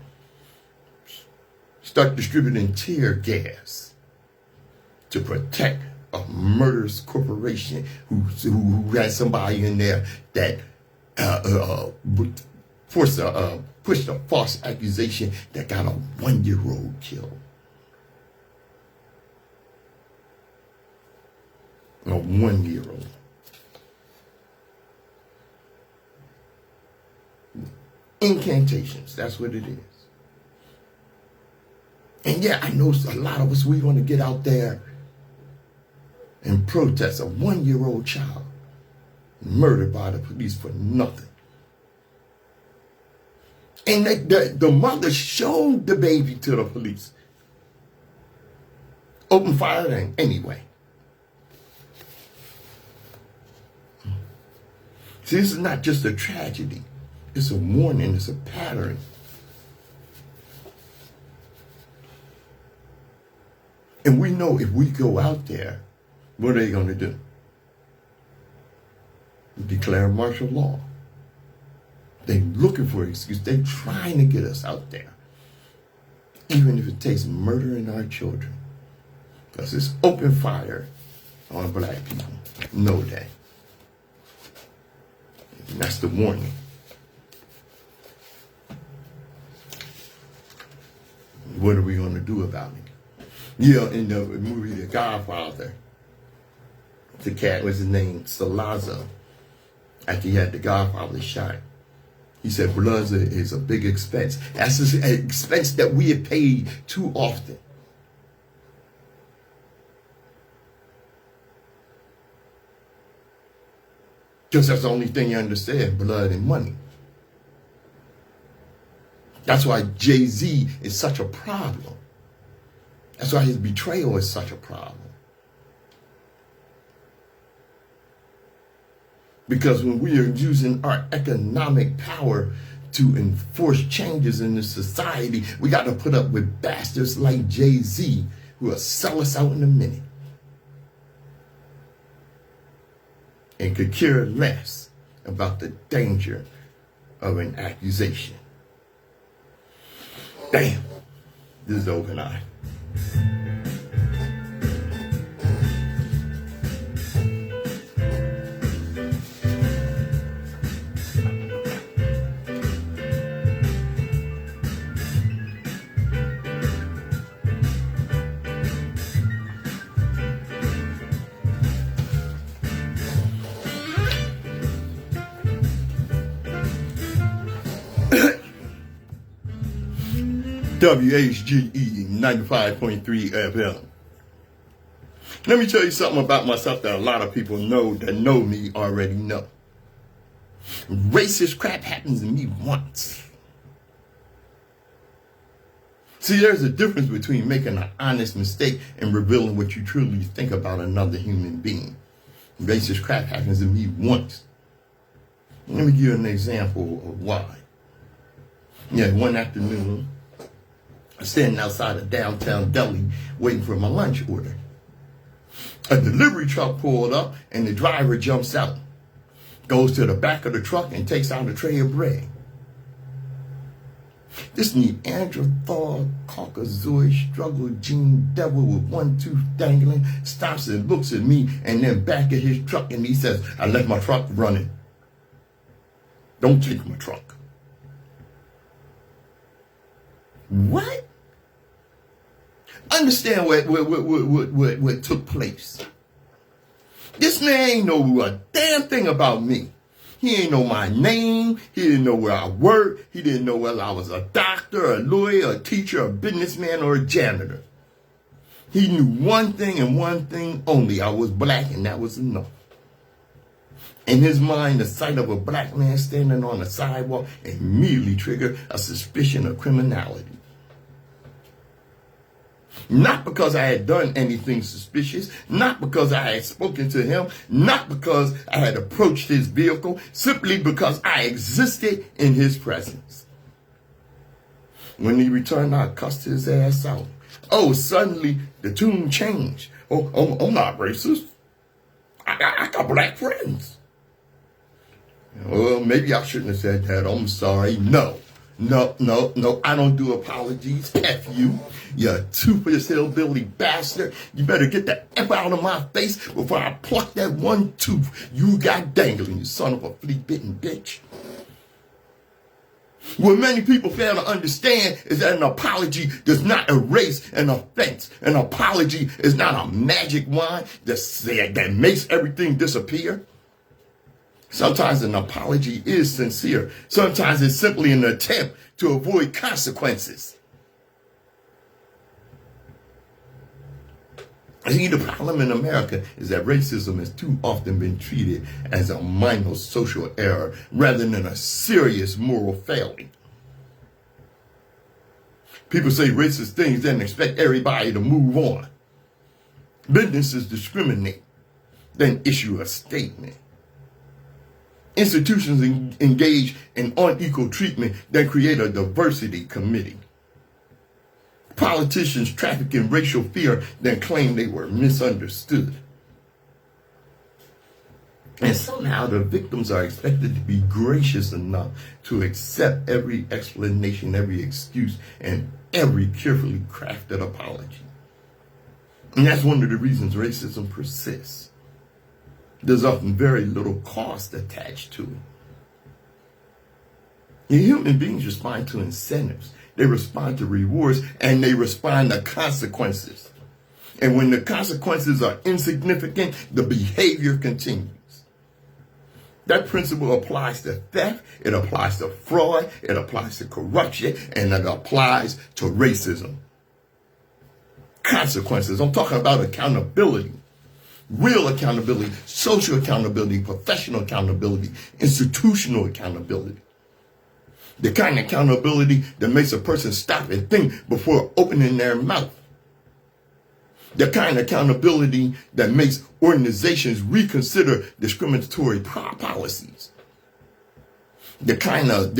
[SPEAKER 1] start distributing tear gas to protect a murderous corporation who had somebody in there that pushed a false accusation that got a 1-year-old killed. A 1-year-old. Incantations, that's what it is. And yeah, I know a lot of us, we want to get out there and protest a 1-year-old child murdered by the police for nothing. And the mother showed the baby to the police. Open fire then anyway. See, this is not just a tragedy. It's a warning. It's a pattern. And we know if we go out there, what are they going to do? Declare martial law. They're looking for an excuse. They're trying to get us out there. Even if it takes murdering our children. Because it's open fire on black people. Know that. And that's the warning. What are we going to do about it? Yeah, in the movie The Godfather, the cat was his name, Salazzo. After he had the Godfather shot, he said blood is a big expense. That's an expense that we have paid too often. Because that's the only thing you understand, blood and money. That's why Jay-Z is such a problem. That's why his betrayal is such a problem. Because when we are using our economic power to enforce changes in the society, we got to put up with bastards like Jay-Z who will sell us out in a minute. And could care less about the danger of an accusation. Damn, this is open eye. WHGE 95.3 FM. Let me tell you something about myself that a lot of people that know me already know. Racist crap happens to me once. See, there's a difference between making an honest mistake and revealing what you truly think about another human being. Racist crap happens to me once. Let me give you an example of why. Yeah, one afternoon, I'm standing outside of downtown Delhi waiting for my lunch order. A delivery truck pulled up and the driver jumps out, goes to the back of the truck and takes out a tray of bread. This Neanderthal, Caucasoid, struggle gene devil with one tooth dangling stops and looks at me and then back at his truck and he says, I left my truck running. Don't take my truck. What? Understand what took place. This man ain't know a damn thing about me. He ain't know my name. He didn't know where I worked. He didn't know whether I was a doctor, a lawyer, a teacher, a businessman, or a janitor. He knew one thing and one thing only. I was black and that was enough. In his mind, the sight of a black man standing on the sidewalk immediately triggered a suspicion of criminality. Not because I had done anything suspicious, not because I had spoken to him, not because I had approached his vehicle, simply because I existed in his presence. When he returned, I cussed his ass out. Oh, suddenly the tune changed. Oh, I'm not racist. I got black friends. Well, maybe I shouldn't have said that. I'm sorry. No, I don't do apologies. F you, you toothless hillbilly bastard. You better get the F out of my face before I pluck that one tooth you got dangling, you son of a flea-bitten bitch. What many people fail to understand is that an apology does not erase an offense. An apology is not a magic wand that makes everything disappear. Sometimes an apology is sincere. Sometimes it's simply an attempt to avoid consequences. See, the problem in America is that racism has too often been treated as a minor social error rather than a serious moral failing. People say racist things, then expect everybody to move on. Businesses discriminate, then issue a statement. Institutions engage in unequal treatment, then create a diversity committee. Politicians traffic in racial fear, then claim they were misunderstood. And somehow the victims are expected to be gracious enough to accept every explanation, every excuse, and every carefully crafted apology. And that's one of the reasons racism persists. There's often very little cost attached to it. And human beings respond to incentives. They respond to rewards, and they respond to consequences. And when the consequences are insignificant, the behavior continues. That principle applies to theft, it applies to fraud, it applies to corruption, and it applies to racism. Consequences. I'm talking about accountability. Real accountability, social accountability, professional accountability, institutional accountability. The kind of accountability that makes a person stop and think before opening their mouth. The kind of accountability that makes organizations reconsider discriminatory policies. The kind of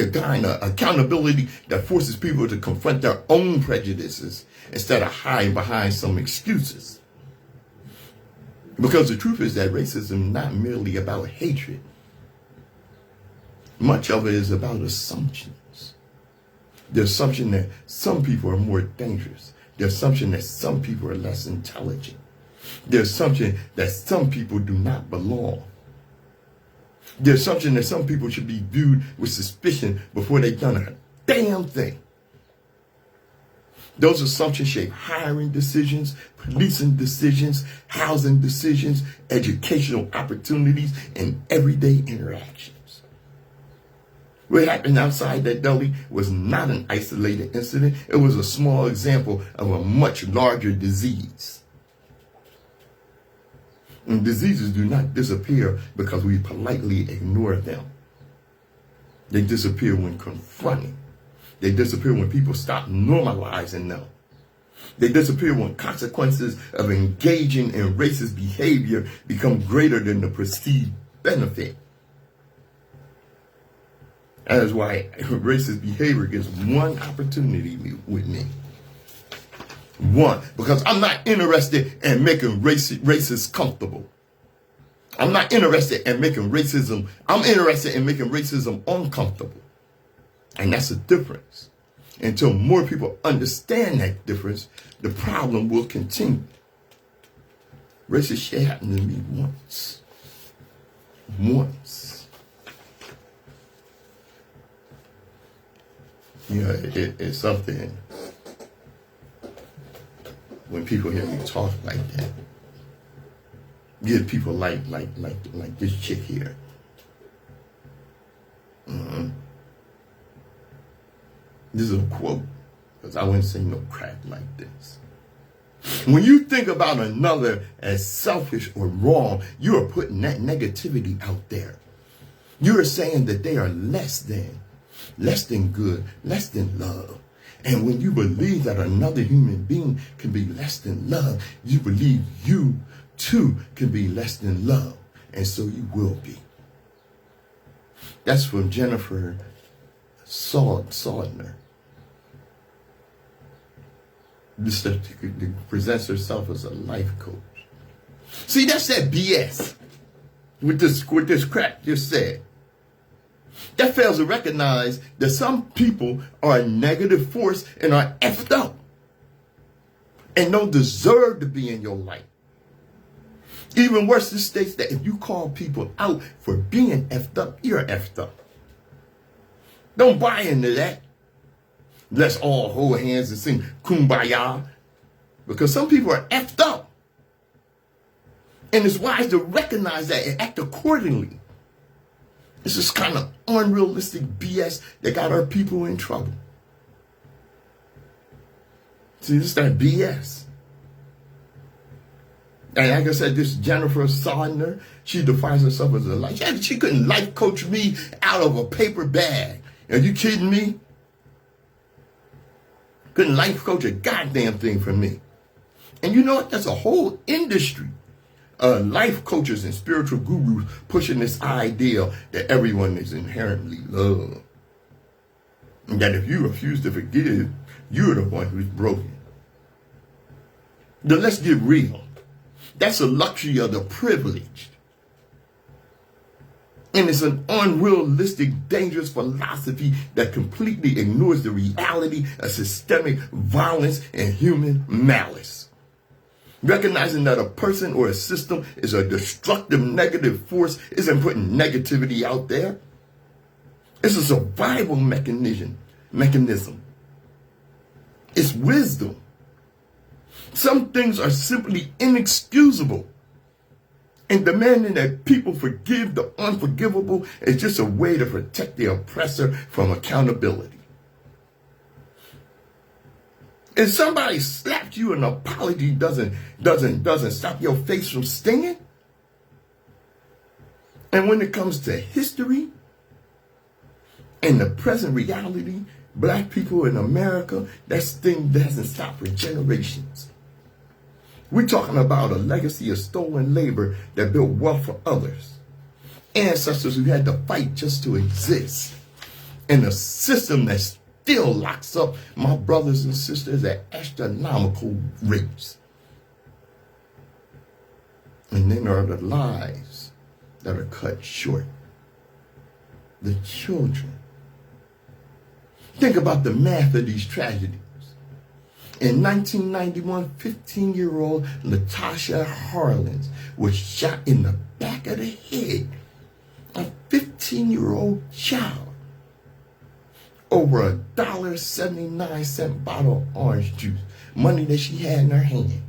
[SPEAKER 1] accountability that forces people to confront their own prejudices instead of hiding behind some excuses. Because the truth is that racism is not merely about hatred. Much of it is about assumptions. The assumption that some people are more dangerous. The assumption that some people are less intelligent. The assumption that some people do not belong. The assumption that some people should be viewed with suspicion before they've done a damn thing. Those assumptions shape hiring decisions, policing decisions, housing decisions, educational opportunities, and everyday interactions. What happened outside that deli was not an isolated incident. It was a small example of a much larger disease. And diseases do not disappear because we politely ignore them. They disappear when confronted. They disappear when people stop normalizing them. They disappear when consequences of engaging in racist behavior become greater than the perceived benefit. That is why racist behavior gets one opportunity with me. One, because I'm not interested in making racists comfortable. I'm not interested in making racism, I'm interested in making racism uncomfortable. And that's the difference. Until more people understand that difference, the problem will continue. Racist shit happened to me once. Once. You know, it's something when people hear me talk like that. Give people like this chick here. This is a quote, because I wouldn't say no crap like this. When you think about another as selfish or wrong, you are putting that negativity out there. You are saying that they are less than good, less than love. And when you believe that another human being can be less than love, you believe you too can be less than love. And so you will be. That's from Jennifer Saldner. This presents herself as a life coach. See, that's that BS with this crap just said. That fails to recognize that some people are a negative force and are effed up and don't deserve to be in your life. Even worse, it states that if you call people out for being effed up, you're effed up. Don't buy into that. Let's all hold hands and sing Kumbaya. Because some people are effed up. And it's wise to recognize that and act accordingly. It's this kind of unrealistic BS that got our people in trouble. See, this is that BS. And like I said, this Jennifer Saldner, she defines herself as a life. She couldn't life coach me out of a paper bag. Are you kidding me? Couldn't life coach a goddamn thing for me. And you know what? That's a whole industry. Life coaches and spiritual gurus pushing this idea that everyone is inherently loved. And that if you refuse to forgive, you're the one who's broken. Now let's get real. That's a luxury of the privileged. And it's an unrealistic, dangerous philosophy that completely ignores the reality of systemic violence and human malice. Recognizing that a person or a system is a destructive, negative force isn't putting negativity out there. It's a survival mechanism. It's wisdom. Some things are simply inexcusable. And demanding that people forgive the unforgivable is just a way to protect the oppressor from accountability. If somebody slapped you, an apology doesn't stop your face from stinging. And when it comes to history and the present reality, black people in America, that sting doesn't stop for generations. We're talking about a legacy of stolen labor that built wealth for others. Ancestors who had to fight just to exist. And a system that still locks up my brothers and sisters at astronomical rates. And then there are the lives that are cut short. The children. Think about the math of these tragedies. In 1991, 15-year-old Latasha Harlins was shot in the back of the head. A 15-year-old child. Over $1.79 bottle of orange juice. Money that she had in her hand.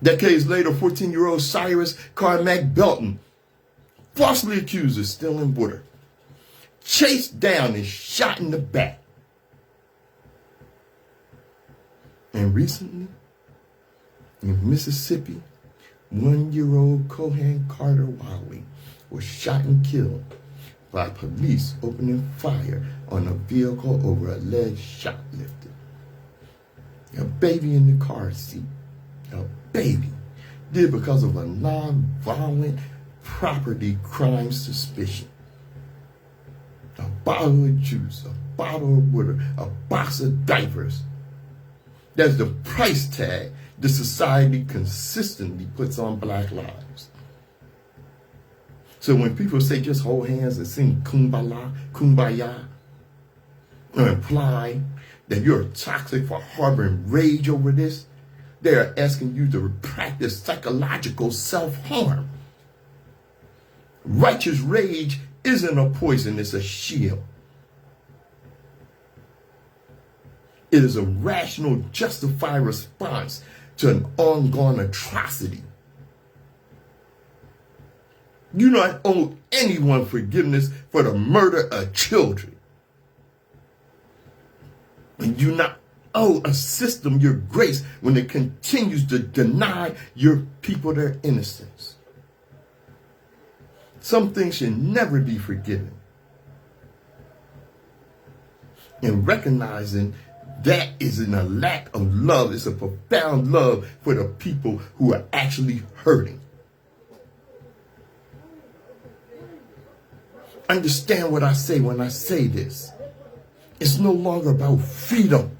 [SPEAKER 1] Decades later, 14-year-old Cyrus Carmack Belton, falsely accused of stealing water, chased down and shot in the back. And recently, in Mississippi, 1-year-old Cohan Carter Wiley was shot and killed by police opening fire on a vehicle over alleged shoplifting. A baby in the car seat, a baby, did because of a non-violent property crime suspicion. A bottle of juice, a bottle of water, a box of diapers. That's the price tag the society consistently puts on black lives. So when people say just hold hands and sing kumbaya, or imply that you're toxic for harboring rage over this, they are asking you to practice psychological self-harm. Righteous rage isn't a poison, it's a shield. It is a rational, justified response to an ongoing atrocity. You don't owe anyone forgiveness for the murder of children. And you not owe a system your grace when it continues to deny your people their innocence. Some things should never be forgiven. And recognizing that isn't a lack of love, it's a profound love for the people who are actually hurting. Understand what I say when I say this. It's no longer about freedom.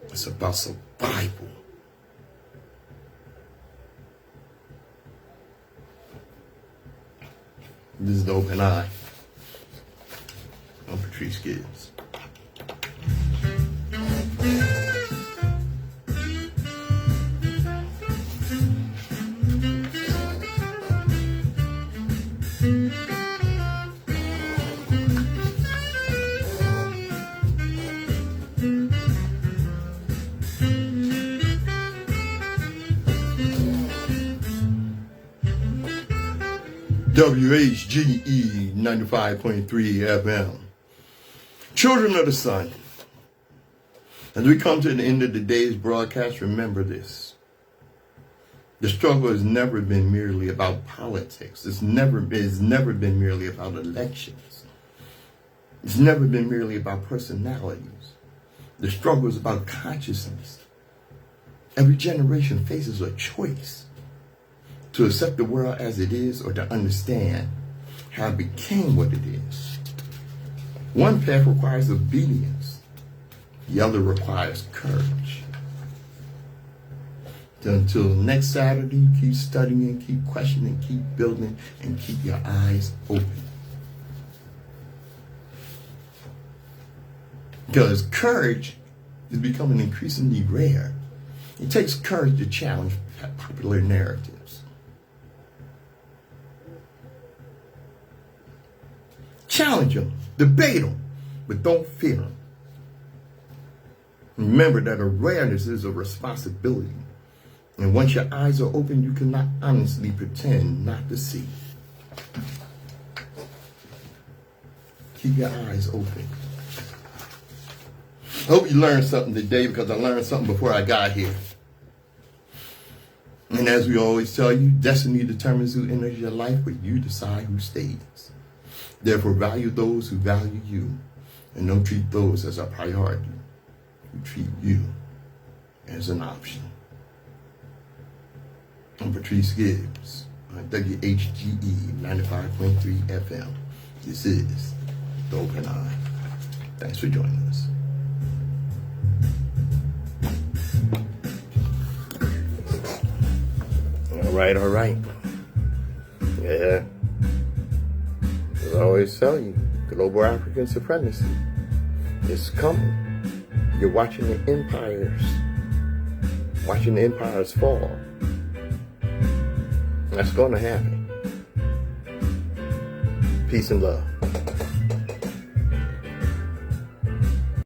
[SPEAKER 1] It's about survival. This is The Open Eye. I'm Patrice Gibbs. WHGE 95.3 FM. Children of the Sun. As we come to the end of the day's broadcast, remember this. The struggle has never been merely about politics. It's never been merely about elections. It's never been merely about personalities. The struggle is about consciousness. Every generation faces a choice to accept the world as it is or to understand how it became what it is. One path requires obedience. The other requires courage. Until next Saturday, keep studying, keep questioning, keep building, and keep your eyes open. Because courage is becoming increasingly rare. It takes courage to challenge popular narratives. Challenge them, debate them, but don't fear them. Remember that awareness is a responsibility. And once your eyes are open, you cannot honestly pretend not to see. Keep your eyes open. I hope you learned something today, because I learned something before I got here. And as we always tell you, destiny determines who enters your life, but you decide who stays. Therefore, value those who value you, and don't treat those as a priority who treat you as an option. I'm Patrice Gibbs on WHGE 95.3 FM. This is The Open Eye. Thanks for joining us. All right. Yeah. As I always tell you, global African supremacy is coming. You're watching the empires fall. That's going to happen. Peace and love.